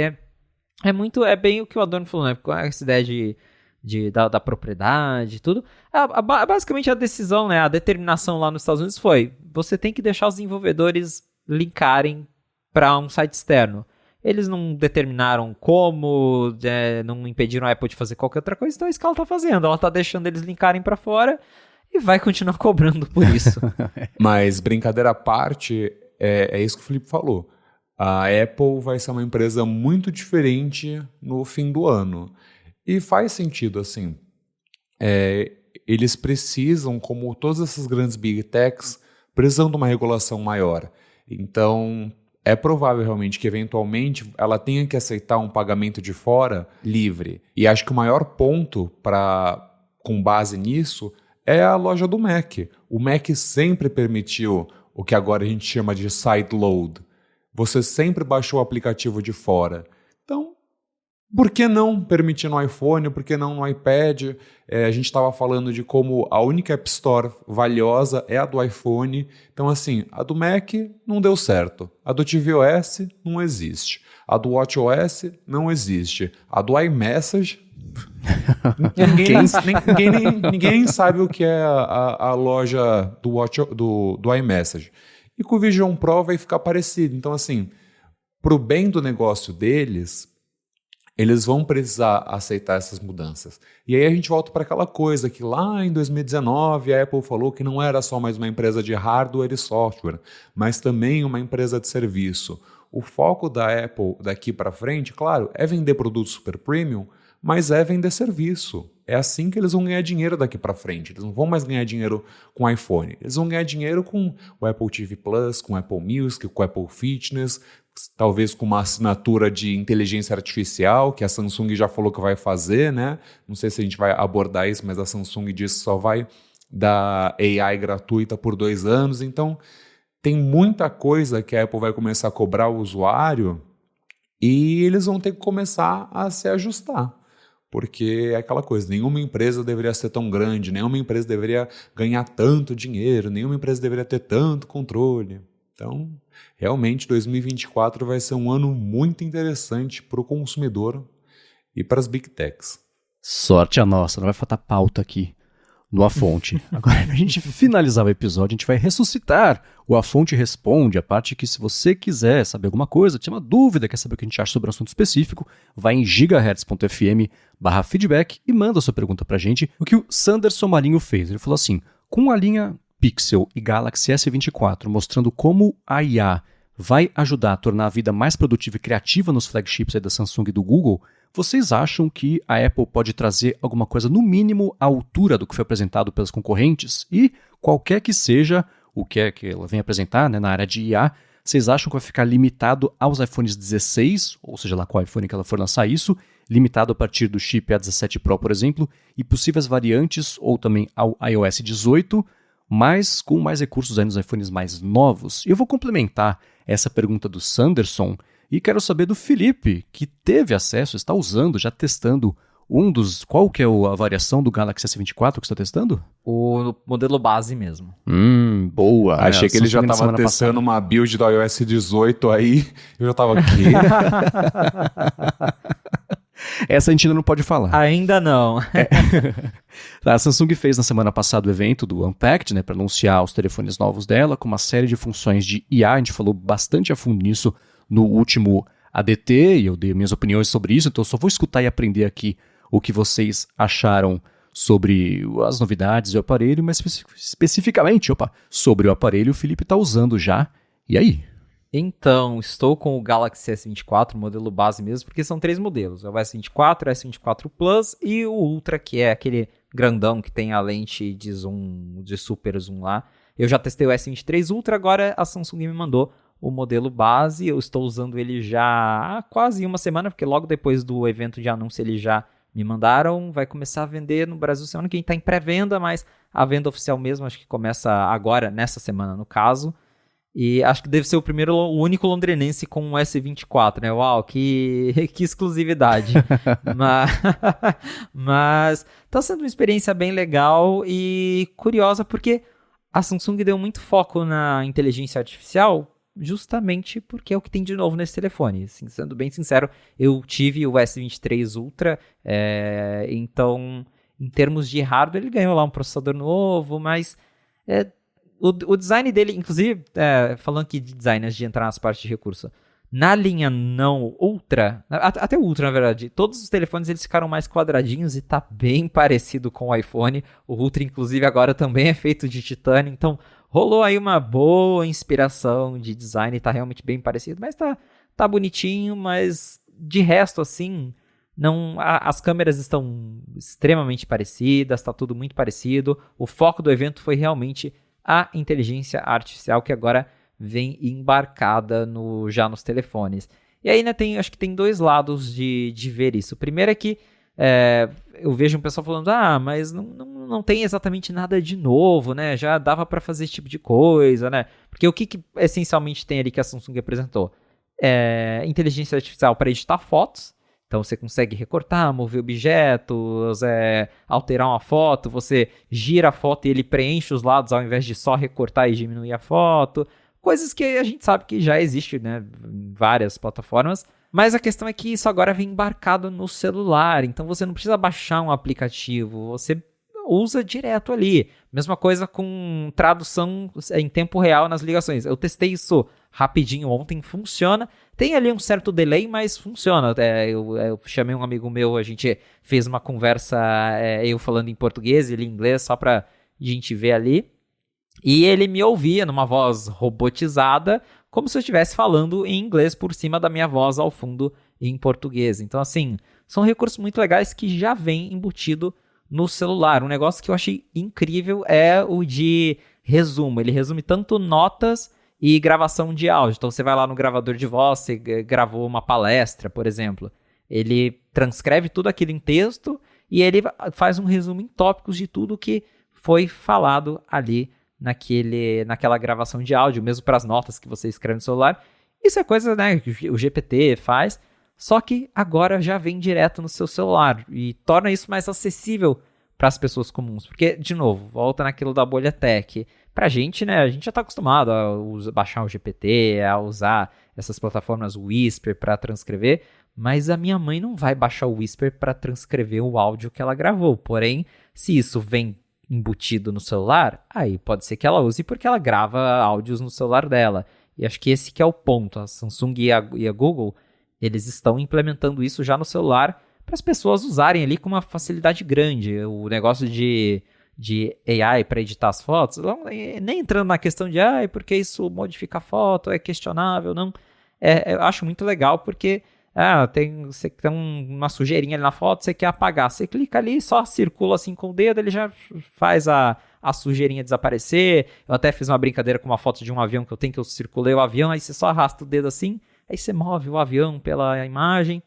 é bem o que o Adorno falou, né? Com essa ideia da propriedade e tudo. Basicamente a decisão, né? A determinação lá nos Estados Unidos foi: você tem que deixar os desenvolvedores linkarem para um site externo. Eles não determinaram como, não impediram a Apple de fazer qualquer outra coisa, então é isso que ela está fazendo. Ela está deixando eles linkarem para fora e vai continuar cobrando por isso. Mas, brincadeira à parte, é isso que o Felipe falou. A Apple vai ser uma empresa muito diferente no fim do ano. E faz sentido, assim. Eles precisam, como todas essas grandes big techs, precisam de uma regulação maior. Então, é provável realmente que, eventualmente, ela tenha que aceitar um pagamento de fora livre. E acho que o maior ponto com base nisso é a loja do Mac. O Mac sempre permitiu o que agora a gente chama de sideload. Você sempre baixou o aplicativo de fora. Então, por que não permitir no iPhone? Por que não no iPad? A gente estava falando de como a única App Store valiosa é a do iPhone. Então, assim, a do Mac não deu certo. A do tvOS não existe. A do WatchOS não existe. A do iMessage... ninguém sabe o que é a loja do iMessage. E com o Vision Pro vai ficar parecido. Então, assim, pro bem do negócio deles, eles vão precisar aceitar essas mudanças. E aí a gente volta para aquela coisa que lá em 2019 a Apple falou que não era só mais uma empresa de hardware e software, mas também uma empresa de serviço. O foco da Apple daqui para frente, claro, é vender produtos super premium, mas é vender serviço. É assim que eles vão ganhar dinheiro daqui para frente. Eles não vão mais ganhar dinheiro com iPhone. Eles vão ganhar dinheiro com o Apple TV Plus, com o Apple Music, com o Apple Fitness, talvez com uma assinatura de inteligência artificial, que a Samsung já falou que vai fazer, né? Não sei se a gente vai abordar isso, mas a Samsung disse que só vai dar AI gratuita por 2 anos. Então, tem muita coisa que a Apple vai começar a cobrar o usuário e eles vão ter que começar a se ajustar. Porque é aquela coisa, nenhuma empresa deveria ser tão grande, nenhuma empresa deveria ganhar tanto dinheiro, nenhuma empresa deveria ter tanto controle. Então, realmente, 2024 vai ser um ano muito interessante para o consumidor e para as Big Techs. Sorte a nossa, não vai faltar pauta aqui no A Fonte. Agora, pra gente finalizar o episódio, a gente vai ressuscitar o A Fonte Responde, a parte que, se você quiser saber alguma coisa, tiver uma dúvida, quer saber o que a gente acha sobre um assunto específico, vai em gigahertz.fm/feedback e manda a sua pergunta pra gente. O que o Sanderson Marinho fez? Ele falou assim: com a linha Pixel e Galaxy S24 mostrando como a IA vai ajudar a tornar a vida mais produtiva e criativa nos flagships da Samsung e do Google, vocês acham que a Apple pode trazer alguma coisa, no mínimo, à altura do que foi apresentado pelas concorrentes? E, qualquer que seja o que é que ela vem apresentar, né, na área de IA, vocês acham que vai ficar limitado aos iPhones 16, ou seja lá qual iPhone que ela for lançar isso, limitado a partir do chip A17 Pro, por exemplo, e possíveis variantes, ou também ao iOS 18, mas com mais recursos aí nos iPhones mais novos? E eu vou complementar essa pergunta do Sanderson e quero saber do Felipe, que teve acesso, está usando, já testando qual que é a variação do Galaxy S24 que você está testando? O modelo base mesmo. Boa. Achei que ele já estava testando uma build do iOS 18 aí, eu já estava aqui. Essa a gente ainda não pode falar. Ainda não. A Samsung fez na semana passada o evento do Unpacked, né, para anunciar os telefones novos dela, com uma série de funções de IA. A gente falou bastante a fundo nisso no último ADT, e eu dei minhas opiniões sobre isso, então eu só vou escutar e aprender aqui o que vocês acharam sobre as novidades do aparelho, mas especificamente, sobre o aparelho, o Felipe está usando já. E aí? Então, estou com o Galaxy S24, modelo base mesmo, porque são 3 modelos. É o S24, o S24 Plus e o Ultra, que é aquele grandão que tem a lente de zoom, de super zoom lá. Eu já testei o S23 Ultra, agora a Samsung me mandou o modelo base. Eu estou usando ele já há quase uma semana, porque logo depois do evento de anúncio ele já me mandaram, vai começar a vender no Brasil semana que vem, tá em pré-venda, mas a venda oficial mesmo acho que começa agora, nessa semana no caso. E acho que deve ser o único londrinense com um S24, né? Uau, que exclusividade. Mas tá sendo uma experiência bem legal e curiosa, porque a Samsung deu muito foco na inteligência artificial, justamente porque é o que tem de novo nesse telefone. Assim, sendo bem sincero, eu tive o S23 Ultra, então, em termos de hardware, ele ganhou lá um processador novo, mas o design dele, inclusive, falando aqui de design, antes de entrar nas partes de recurso, na linha não Ultra, até o Ultra, na verdade, todos os telefones eles ficaram mais quadradinhos e tá bem parecido com o iPhone. O Ultra, inclusive, agora também é feito de titânio, então rolou aí uma boa inspiração de design, tá realmente bem parecido, mas tá bonitinho, mas de resto, assim, não, as câmeras estão extremamente parecidas, tá tudo muito parecido. O foco do evento foi realmente a inteligência artificial, que agora vem embarcada já nos telefones. E aí, né, acho que tem dois lados de ver isso. O primeiro é que eu vejo um pessoal falando, mas não tem exatamente nada de novo, né? Já dava para fazer esse tipo de coisa, né? Porque o que essencialmente tem ali que a Samsung apresentou? Inteligência artificial para editar fotos. Então você consegue recortar, mover objetos, alterar uma foto, você gira a foto e ele preenche os lados ao invés de só recortar e diminuir a foto. Coisas que a gente sabe que já existe, né, em várias plataformas. Mas a questão é que isso agora vem embarcado no celular, então você não precisa baixar um aplicativo, você usa direto ali. Mesma coisa com tradução em tempo real nas ligações. Eu testei isso rapidinho ontem, funciona. Tem ali um certo delay, mas funciona. Eu chamei um amigo meu, a gente fez uma conversa, eu falando em português e ele em inglês, só pra gente ver ali. E ele me ouvia numa voz robotizada, como se eu estivesse falando em inglês por cima da minha voz ao fundo em português. Então, assim, são recursos muito legais que já vem embutido no celular. Um negócio que eu achei incrível é o de resumo. Ele resume tanto notas e gravação de áudio. Então, você vai lá no gravador de voz, você gravou uma palestra, por exemplo. Ele transcreve tudo aquilo em texto e ele faz um resumo em tópicos de tudo que foi falado ali naquela gravação de áudio, mesmo para as notas que você escreve no celular. Isso é coisa, né, que o GPT faz, só que agora já vem direto no seu celular e torna isso mais acessível para as pessoas comuns. Porque, de novo, volta naquilo da bolha tech. Pra gente, né, a gente já está acostumado a baixar o GPT, a usar essas plataformas Whisper para transcrever, mas a minha mãe não vai baixar o Whisper para transcrever o áudio que ela gravou. Porém, se isso vem embutido no celular, aí pode ser que ela use porque ela grava áudios no celular dela. E acho que esse que é o ponto. A Samsung e a Google, eles estão implementando isso já no celular para as pessoas usarem ali com uma facilidade grande. O negócio de AI para editar as fotos, nem entrando na questão de porque isso modifica a foto, é questionável, não. Eu acho muito legal porque você tem uma sujeirinha ali na foto, você quer apagar, você clica ali, só circula assim com o dedo, ele já faz a sujeirinha desaparecer. Eu até fiz uma brincadeira com uma foto de um avião que eu circulei o avião, aí você só arrasta o dedo assim, aí você move o avião pela imagem.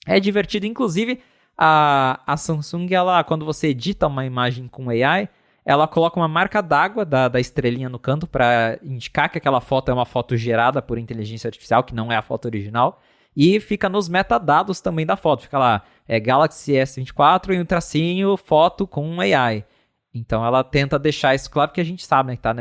É divertido, inclusive a Samsung, quando você edita uma imagem com AI, ela coloca uma marca d'água da estrelinha no canto para indicar que aquela foto é uma foto gerada por inteligência artificial, que não é a foto original. E fica nos metadados também da foto. Fica lá, Galaxy S24 e um tracinho, foto com AI. Então ela tenta deixar isso claro, porque a gente sabe, né, que tá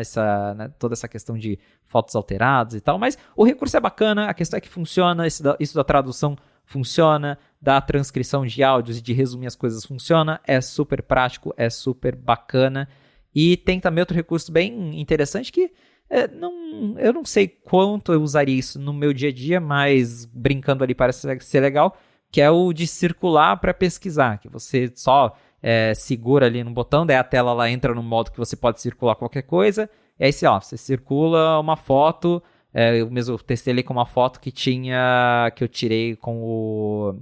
toda essa questão de fotos alteradas e tal. Mas o recurso é bacana, a questão é que funciona, isso da tradução funciona, da transcrição de áudios e de resumir as coisas funciona, é super prático, é super bacana. E tem também outro recurso bem interessante que eu não sei quanto eu usaria isso no meu dia a dia, mas brincando ali parece ser legal, que é o de circular para pesquisar, que você só segura ali no botão, daí a tela lá entra no modo que você pode circular qualquer coisa, e aí você circula uma foto Eu mesmo testei ele com uma foto que eu tirei com o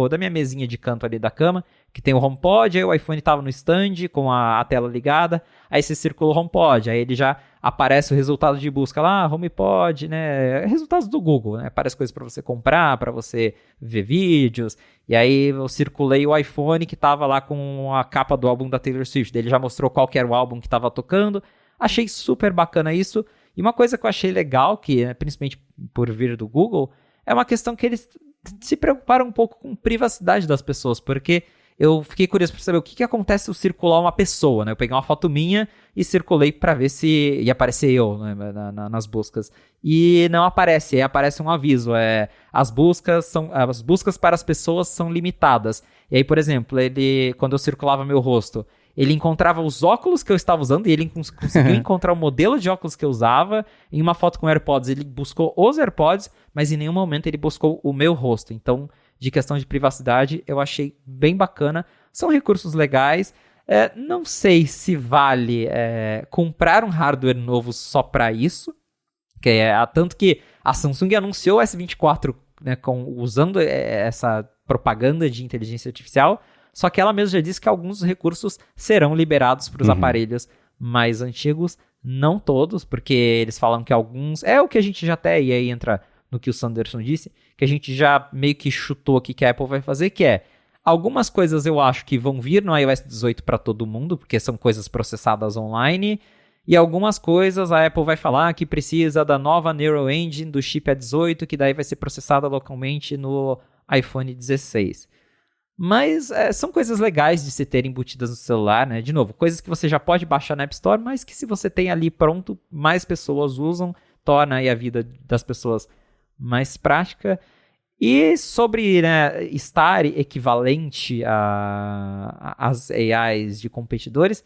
da minha mesinha de canto ali da cama, que tem o HomePod, aí o iPhone tava no stand com a tela ligada, aí você circula o HomePod, aí ele já aparece o resultado de busca lá, HomePod, né, resultados do Google, né, aparece coisas para você comprar, para você ver vídeos, e aí eu circulei o iPhone que tava lá com a capa do álbum da Taylor Swift, ele já mostrou qual que era o álbum que tava tocando, achei super bacana isso. E uma coisa que eu achei legal, que principalmente por vir do Google, é uma questão que eles se preocuparam um pouco com privacidade das pessoas, porque eu fiquei curioso para saber o que acontece se eu circular uma pessoa, né? Eu peguei uma foto minha e circulei para ver se ia aparecer eu, né, nas buscas. E não aparece, aí aparece um aviso, as buscas para as pessoas são limitadas. E aí, por exemplo, quando eu circulava meu rosto, ele encontrava os óculos que eu estava usando e ele conseguiu encontrar o modelo de óculos que eu usava. Em uma foto com AirPods, ele buscou os AirPods, mas em nenhum momento ele buscou o meu rosto. Então, de questão de privacidade, eu achei bem bacana. São recursos legais. Não sei se vale comprar um hardware novo só para isso. Tanto que a Samsung anunciou o S24, né, usando essa propaganda de inteligência artificial. Só que ela mesma já disse que alguns recursos serão liberados para os aparelhos mais antigos, não todos, porque eles falam que alguns... É o que a gente já até, e aí entra no que o Sanderson disse, que a gente já meio que chutou aqui que a Apple vai fazer, que algumas coisas eu acho que vão vir no iOS 18 para todo mundo, porque são coisas processadas online, e algumas coisas a Apple vai falar que precisa da nova Neural Engine do chip A18, que daí vai ser processada localmente no iPhone 16. Mas são coisas legais de se ter embutidas no celular, né? De novo, coisas que você já pode baixar na App Store, mas que se você tem ali pronto, mais pessoas usam, torna aí a vida das pessoas mais prática. E sobre, né, estar equivalente às AIs de competidores,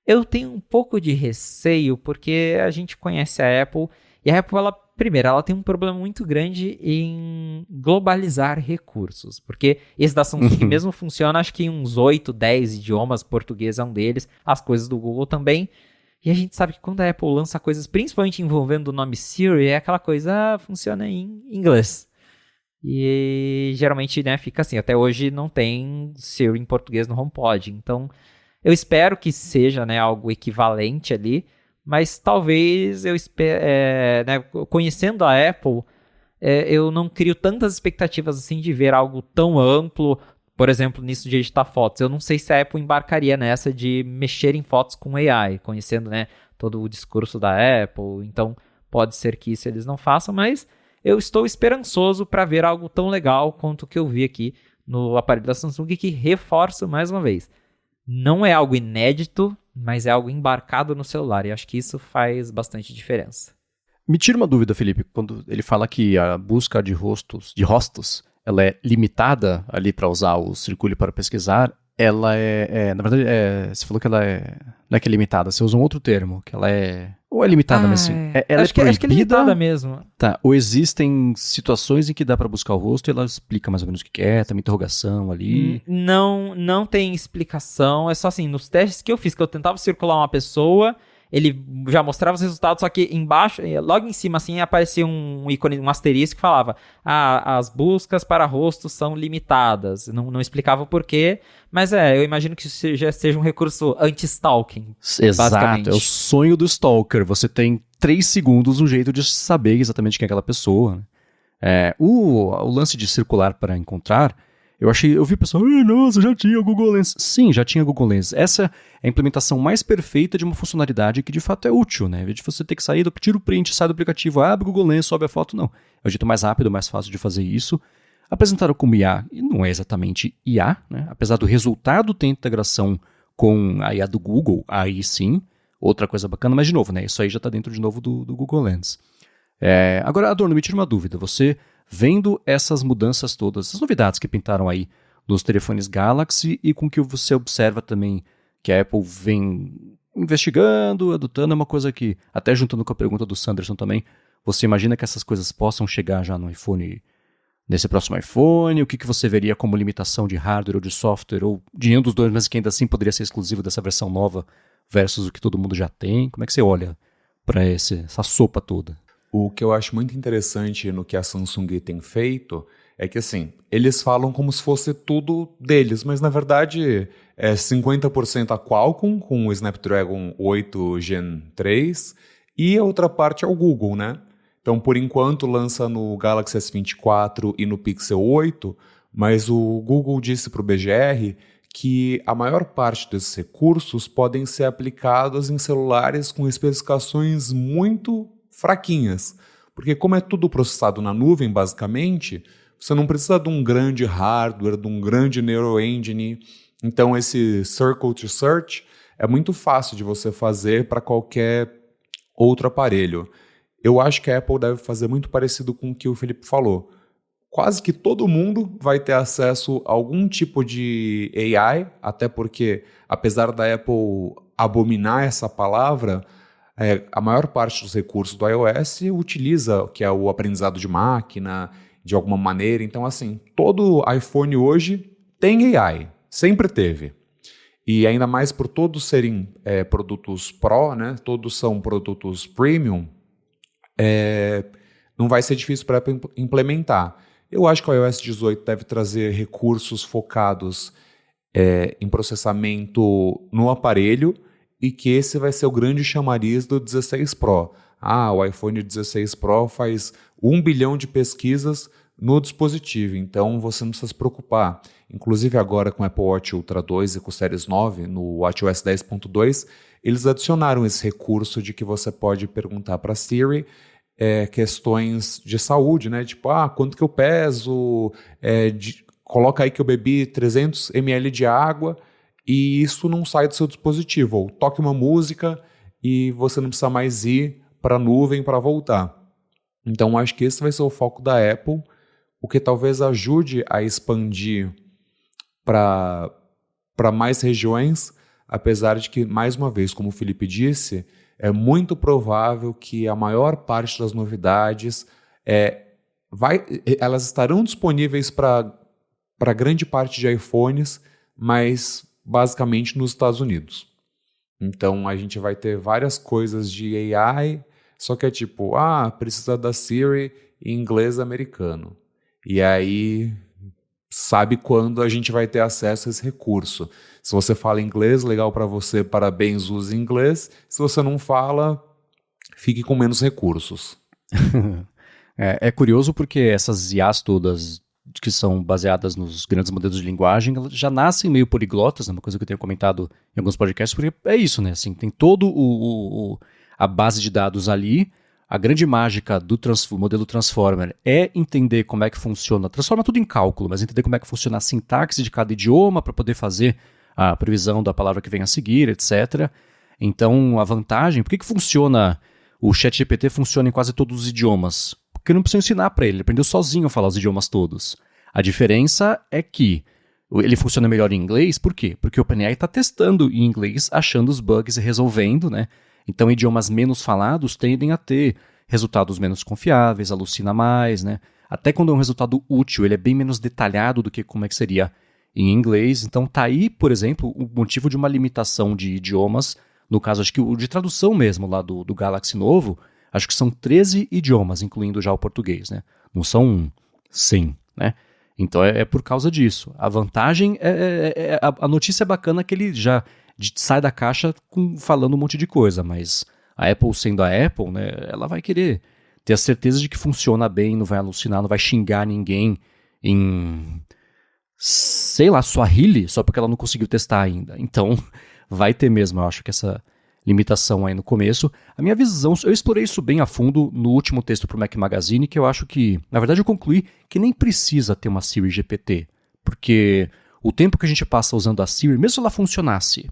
eu tenho um pouco de receio, porque a gente conhece a Apple, e a Apple, ela tem um problema muito grande em globalizar recursos, porque esse da Samsung mesmo funciona, acho que em uns 8, 10 idiomas, português é um deles, as coisas do Google também, e a gente sabe que quando a Apple lança coisas, principalmente envolvendo o nome Siri, é aquela coisa, funciona em inglês. E geralmente, né, fica assim, até hoje não tem Siri em português no HomePod, então eu espero que seja, né, algo equivalente ali, mas talvez eu né, conhecendo a Apple, eu não crio tantas expectativas assim de ver algo tão amplo, por exemplo, nisso de editar fotos. Eu não sei se a Apple embarcaria nessa de mexer em fotos com AI, conhecendo, né, todo o discurso da Apple, então pode ser que isso eles não façam, mas eu estou esperançoso para ver algo tão legal quanto o que eu vi aqui no aparelho da Samsung, que reforço mais uma vez. Não é algo inédito, mas é algo embarcado no celular, e acho que isso faz bastante diferença. Me tira uma dúvida, Felipe, quando ele fala que a busca de rostos, ela é limitada ali para usar o Circule para pesquisar, ela na verdade, você falou que ela não é que é limitada, você usa um outro termo, que ela ou é limitada, mas assim, ela é proibida? Acho que é limitada mesmo. Tá, ou existem situações em que dá para buscar o rosto e ela explica mais ou menos o que é, tem uma interrogação ali? Não tem explicação, é só assim, nos testes que eu fiz, que eu tentava circular uma pessoa, ele já mostrava os resultados, só que embaixo, logo em cima assim, aparecia um ícone, um asterisco que falava as buscas para rostos são limitadas, não explicava o porquê, mas eu imagino que isso já seja um recurso anti-stalking. Exato, é o sonho do stalker, você tem 3 segundos um jeito de saber exatamente quem é aquela pessoa. O lance de circular para encontrar, eu vi o pessoal, nossa, já tinha o Google Lens. Sim, já tinha o Google Lens. Essa é a implementação mais perfeita de uma funcionalidade que de fato é útil, né? Em vez de você ter que sair, tira o print, sai do aplicativo, abre o Google Lens, sobe a foto, não. É o jeito mais rápido, mais fácil de fazer isso. Apresentaram como IA, e não é exatamente IA, né? Apesar do resultado ter integração com a IA do Google, aí sim, outra coisa bacana, mas de novo, né? Isso aí já está dentro de novo do Google Lens. Agora, Adorno, me tira uma dúvida. Você, vendo essas mudanças todas, essas novidades que pintaram aí nos telefones Galaxy e com que você observa também que a Apple vem investigando, adotando, é uma coisa que, até juntando com a pergunta do Sanderson também, você imagina que essas coisas possam chegar já no iPhone, nesse próximo iPhone? O que você veria como limitação de hardware ou de software, ou de nenhum dos dois, mas que ainda assim poderia ser exclusivo dessa versão nova versus o que todo mundo já tem? Como é que você olha para essa sopa toda? O que eu acho muito interessante no que a Samsung tem feito é que, assim, eles falam como se fosse tudo deles, mas na verdade é 50% a Qualcomm com o Snapdragon 8 Gen 3 e a outra parte é o Google, né? Então, por enquanto, lança no Galaxy S24 e no Pixel 8, mas o Google disse para o BGR que a maior parte desses recursos podem ser aplicados em celulares com especificações muito fraquinhas, porque como é tudo processado na nuvem, basicamente, você não precisa de um grande hardware, de um grande neuroengine. Então, esse Circle to Search é muito fácil de você fazer para qualquer outro aparelho. Eu acho que a Apple deve fazer muito parecido com o que o Felipe falou. Quase que todo mundo vai ter acesso a algum tipo de AI, até porque, apesar da Apple abominar essa palavra, a maior parte dos recursos do iOS utiliza, que é o aprendizado de máquina, de alguma maneira. Então, assim, todo iPhone hoje tem AI, sempre teve. E ainda mais por todos serem produtos Pro, né? Todos são produtos Premium, não vai ser difícil para implementar. Eu acho que o iOS 18 deve trazer recursos focados em processamento no aparelho e que esse vai ser o grande chamariz do 16 Pro. O iPhone 16 Pro faz 1 bilhão de pesquisas no dispositivo, então você não precisa se preocupar. Inclusive agora com o Apple Watch Ultra 2 e com o Series 9, no WatchOS 10.2, eles adicionaram esse recurso de que você pode perguntar para a Siri questões de saúde, né? Tipo, quanto que eu peso, coloca aí que eu bebi 300 ml de água e isso não sai do seu dispositivo. Ou toque uma música e você não precisa mais ir para a nuvem para voltar. Então, acho que esse vai ser o foco da Apple, o que talvez ajude a expandir para mais regiões, apesar de que, mais uma vez, como o Felipe disse, é muito provável que a maior parte das novidades elas estarão disponíveis para grande parte de iPhones, mas basicamente nos Estados Unidos. Então a gente vai ter várias coisas de AI, só que é tipo, precisa da Siri em inglês americano. E aí sabe quando a gente vai ter acesso a esse recurso. Se você fala inglês, legal para você, parabéns, use inglês. Se você não fala, fique com menos recursos. É curioso porque essas IAs todas que são baseadas nos grandes modelos de linguagem, elas já nascem meio poliglotas, né? Uma coisa que eu tenho comentado em alguns podcasts, porque é isso, né? Assim, tem todo a base de dados ali. A grande mágica do modelo Transformer é entender como é que funciona, transforma tudo em cálculo, mas entender como é que funciona a sintaxe de cada idioma para poder fazer a previsão da palavra que vem a seguir, etc. Então, a vantagem, por que funciona, o ChatGPT funciona em quase todos os idiomas? Porque eu não preciso ensinar para ele aprendeu sozinho a falar os idiomas todos. A diferença é que ele funciona melhor em inglês, por quê? Porque o OpenAI está testando em inglês, achando os bugs e resolvendo, né? Então, idiomas menos falados tendem a ter resultados menos confiáveis, alucina mais, né? Até quando é um resultado útil, ele é bem menos detalhado do que como é que seria em inglês. Então, tá aí, por exemplo, o motivo de uma limitação de idiomas. No caso, acho que o de tradução mesmo lá do Galaxy novo, acho que são 13 idiomas, incluindo já o português, né? Não são 100, né? Então, é por causa disso. A vantagem, a notícia é bacana que ele já sai da caixa falando um monte de coisa, mas a Apple sendo a Apple, né, ela vai querer ter a certeza de que funciona bem, não vai alucinar, não vai xingar ninguém em, sei lá, Swahili, só porque ela não conseguiu testar ainda. Então, vai ter mesmo, eu acho que essa limitação aí no começo. A minha visão, eu explorei isso bem a fundo no último texto para o Mac Magazine, que eu acho que, na verdade eu concluí que nem precisa ter uma Siri GPT, porque o tempo que a gente passa usando a Siri, mesmo se ela funcionasse,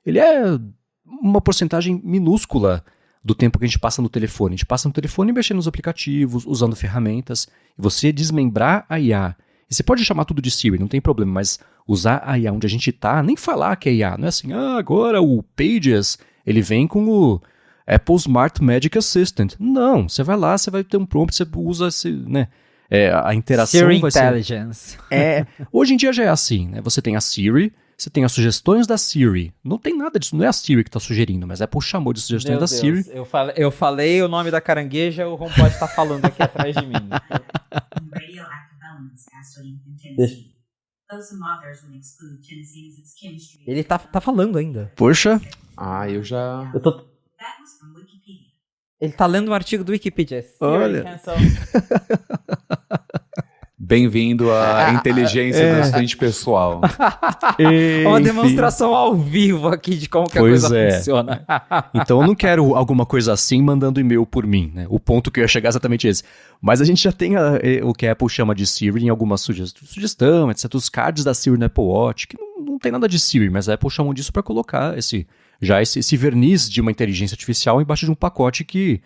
ele é uma porcentagem minúscula do tempo que a gente passa no telefone. A gente passa no telefone mexendo nos aplicativos, usando ferramentas. E você desmembrar a IA. E você pode chamar tudo de Siri, não tem problema, mas usar a IA onde a gente está, nem falar que é IA. Não é assim, agora o Pages, ele vem com o Apple Smart Magic Assistant. Não, você vai lá, você vai ter um prompt, você usa esse, né? A interação Siri vai Intelligence. ser... hoje em dia já é assim, né? Você tem a Siri, Você tem as sugestões da Siri. Não tem nada disso, não é a Siri que está sugerindo, mas a Apple chamou de sugestões Meu da Deus, Siri. eu falei o nome da carangueja, o HomePod tá falando aqui atrás de mim. Ele tá falando ainda. Poxa, Eu já... Ele tá lendo um artigo do Wikipedia. Olha. Bem-vindo à inteligência do assistente pessoal. Uma enfim. demonstração ao vivo aqui de como que a Pois coisa é. funciona. Então eu não quero alguma coisa assim mandando e-mail por mim, né? O ponto que eu ia chegar é exatamente esse. Mas a gente já tem o que a Apple chama de Siri em algumas sugestão, etc. Os cards da Siri no Apple Watch, que não tem nada de Siri, mas a Apple chamou disso para colocar esse verniz de uma inteligência artificial embaixo de um pacote que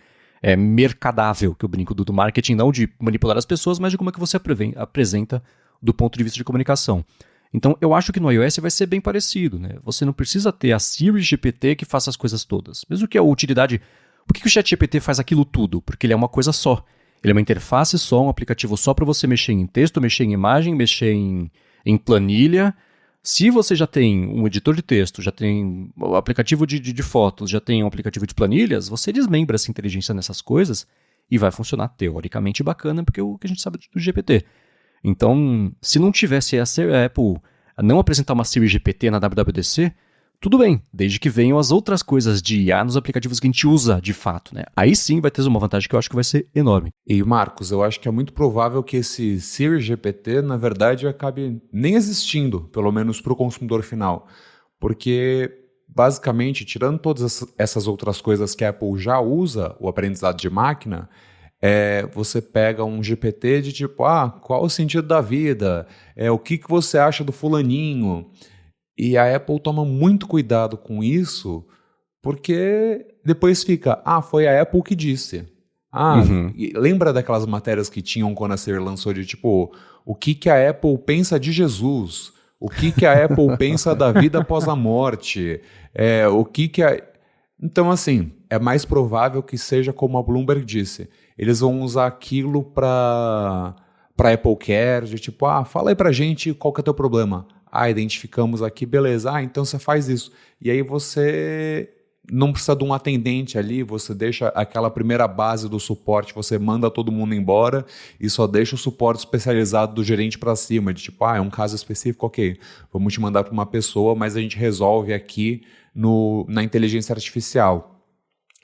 é mercadável, que eu brinco do marketing, não de manipular as pessoas, mas de como é que você apresenta do ponto de vista de comunicação. Então, eu acho que no iOS vai ser bem parecido, né? Você não precisa ter a Siri GPT que faça as coisas todas. Mesmo que a utilidade... Por que o ChatGPT faz aquilo tudo? Porque ele é uma coisa só. Ele é uma interface só, um aplicativo só para você mexer em texto, mexer em imagem, mexer em planilha. Se você já tem um editor de texto, já tem um aplicativo de fotos, já tem um aplicativo de planilhas, você desmembra essa inteligência nessas coisas e vai funcionar teoricamente bacana, porque é o que a gente sabe do GPT. Então, se não tivesse a Apple não apresentar uma Siri GPT na WWDC, tudo bem, desde que venham as outras coisas de IA nos aplicativos que a gente usa de fato, né? Aí sim vai ter uma vantagem que eu acho que vai ser enorme. E Marcos, eu acho que é muito provável que esse Siri GPT, na verdade, acabe nem existindo, pelo menos para o consumidor final. Porque, basicamente, tirando todas essas outras coisas que a Apple já usa, o aprendizado de máquina, você pega um GPT de tipo, qual o sentido da vida? O que você acha do fulaninho? E a Apple toma muito cuidado com isso, porque depois fica, foi a Apple que disse. Lembra daquelas matérias que tinham quando a Siri lançou de tipo, o que a Apple pensa de Jesus? O que a Apple pensa da vida após a morte? Então, assim, é mais provável que seja como a Bloomberg disse. Eles vão usar aquilo para Apple Care, de tipo, fala aí pra gente qual que é o teu problema. Identificamos aqui, beleza. Então você faz isso. E aí você não precisa de um atendente ali, você deixa aquela primeira base do suporte, você manda todo mundo embora e só deixa o suporte especializado do gerente para cima, de tipo, é um caso específico, ok, vamos te mandar para uma pessoa, mas a gente resolve aqui na inteligência artificial.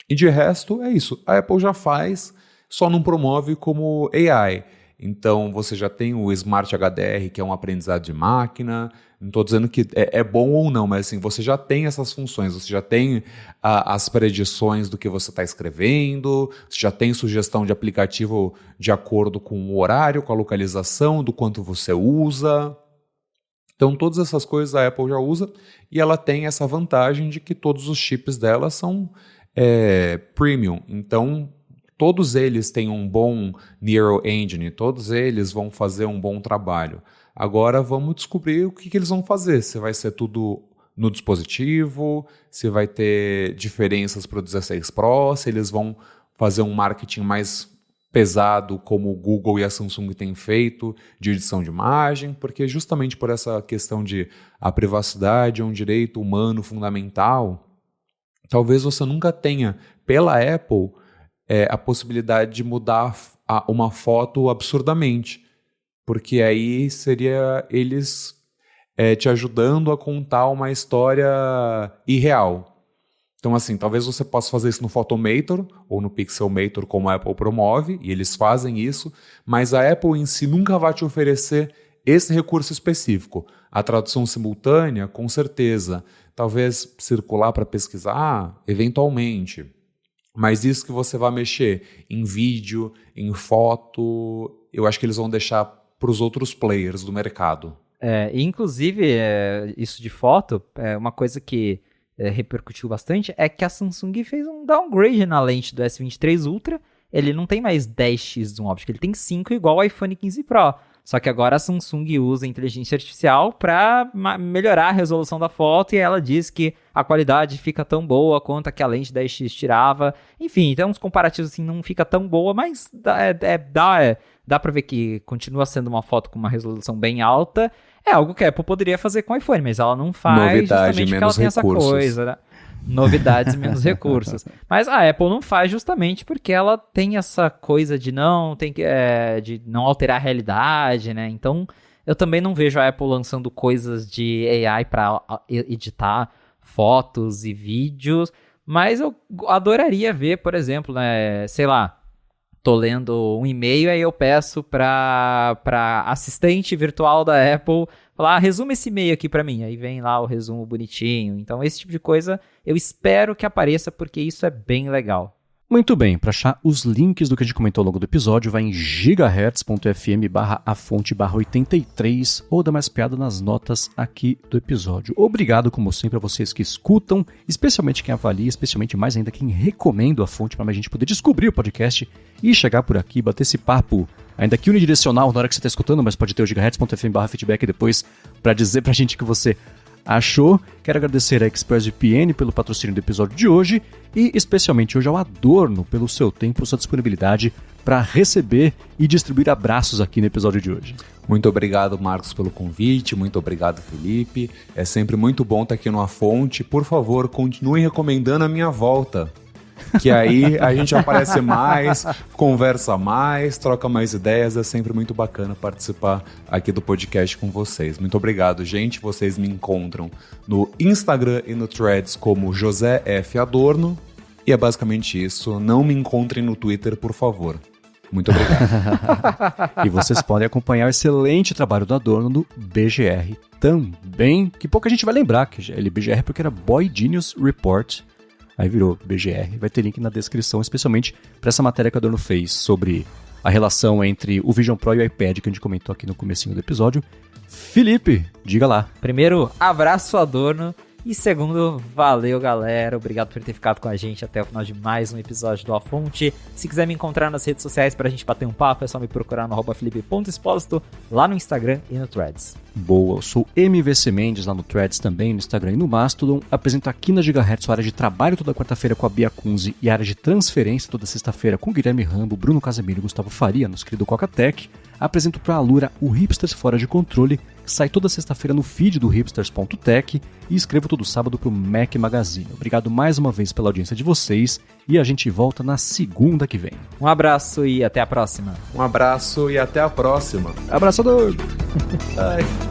E de resto, é isso. A Apple já faz, só não promove como AI. Então, você já tem o Smart HDR, que é um aprendizado de máquina. Não estou dizendo que é bom ou não, mas assim, você já tem essas funções. Você já tem as predições do que você está escrevendo, você já tem sugestão de aplicativo de acordo com o horário, com a localização, do quanto você usa. Então, todas essas coisas a Apple já usa e ela tem essa vantagem de que todos os chips dela são premium. Então, todos eles têm um bom Neural Engine, todos eles vão fazer um bom trabalho. Agora vamos descobrir o que eles vão fazer. Se vai ser tudo no dispositivo, se vai ter diferenças para o 16 Pro, se eles vão fazer um marketing mais pesado como o Google e a Samsung têm feito de edição de imagem, porque justamente por essa questão de a privacidade é um direito humano fundamental, talvez você nunca tenha, pela Apple, a possibilidade de mudar uma foto absurdamente, porque aí seria eles te ajudando a contar uma história irreal. Então, assim, talvez você possa fazer isso no Photomator ou no Pixelmator, como a Apple promove, e eles fazem isso, mas a Apple em si nunca vai te oferecer esse recurso específico. A tradução simultânea, com certeza. Talvez circular para pesquisar, eventualmente. Mas isso que você vai mexer em vídeo, em foto, eu acho que eles vão deixar para os outros players do mercado. Inclusive, isso de foto, uma coisa que repercutiu bastante é que a Samsung fez um downgrade na lente do S23 Ultra. Ele não tem mais 10x zoom óptico, ele tem 5 igual ao iPhone 15 Pro. Só que agora a Samsung usa inteligência artificial para melhorar a resolução da foto e ela diz que a qualidade fica tão boa quanto a que a lente 10x tirava. Enfim, então uns comparativos assim não fica tão boa, mas dá pra ver que continua sendo uma foto com uma resolução bem alta. É algo que a Apple poderia fazer com o iPhone, mas ela não faz. Novidade, justamente porque ela tem essa recursos. coisa, né? Novidades e menos recursos. Mas a Apple não faz justamente porque ela tem essa coisa de não alterar a realidade, né? Então, eu também não vejo a Apple lançando coisas de AI para editar fotos e vídeos, mas eu adoraria ver, por exemplo, né, sei lá, tô lendo um e-mail, aí eu peço pra assistente virtual da Apple falar, resuma esse e-mail aqui pra mim. Aí vem lá o resumo bonitinho. Então, esse tipo de coisa eu espero que apareça, porque isso é bem legal. Muito bem, para achar os links do que a gente comentou ao longo do episódio, vai em gigahertz.fm/afonte/83 ou dá mais piada nas notas aqui do episódio. Obrigado, como sempre, a vocês que escutam, especialmente quem avalia, especialmente mais ainda quem recomenda a fonte para mais gente poder descobrir o podcast e chegar por aqui, bater esse papo, ainda que unidirecional na hora que você está escutando, mas pode ter o gigahertz.fm/feedback depois para dizer pra gente que você achou. Quero agradecer a ExpressVPN pelo patrocínio do episódio de hoje e especialmente hoje ao Adorno pelo seu tempo e sua disponibilidade para receber e distribuir abraços aqui no episódio de hoje. Muito obrigado, Marcos, pelo convite. Muito obrigado, Felipe. É sempre muito bom estar aqui no A Fonte. Por favor, continue recomendando a minha volta. Que aí a gente aparece mais, conversa mais, troca mais ideias. É sempre muito bacana participar aqui do podcast com vocês. Muito obrigado, gente. Vocês me encontram no Instagram e no Threads como José F. Adorno. E é basicamente isso. Não me encontrem no Twitter, por favor. Muito obrigado. E vocês podem acompanhar o excelente trabalho do Adorno no BGR também, que pouca gente vai lembrar que ele BGR porque era Boy Genius Report. Aí virou BGR. Vai ter link na descrição, especialmente para essa matéria que o Adorno fez sobre a relação entre o Vision Pro e o iPad, que a gente comentou aqui no comecinho do episódio. Felipe, diga lá. Primeiro, abraço Adorno. E segundo, valeu galera, obrigado por ter ficado com a gente até o final de mais um episódio do A Fonte. Se quiser me encontrar nas redes sociais pra gente bater um papo, é só me procurar no @felipe.exposito, lá no Instagram e no Threads. Boa, eu sou MVC Mendes lá no Threads também, no Instagram e no Mastodon. Apresento aqui na Gigahertz a área de trabalho toda quarta-feira com a Bia Kunze e a área de transferência toda sexta-feira com o Guilherme Rambo, Bruno Casemiro e Gustavo Faria, nosso querido Coca-Tech. Apresento para a Alura o Hipsters Fora de Controle, que sai toda sexta-feira no feed do hipsters.tech e escrevo todo sábado para o Mac Magazine. Obrigado mais uma vez pela audiência de vocês e a gente volta na segunda que vem. Um abraço e até a próxima. Um abraço e até a próxima. Abraçador! Bye.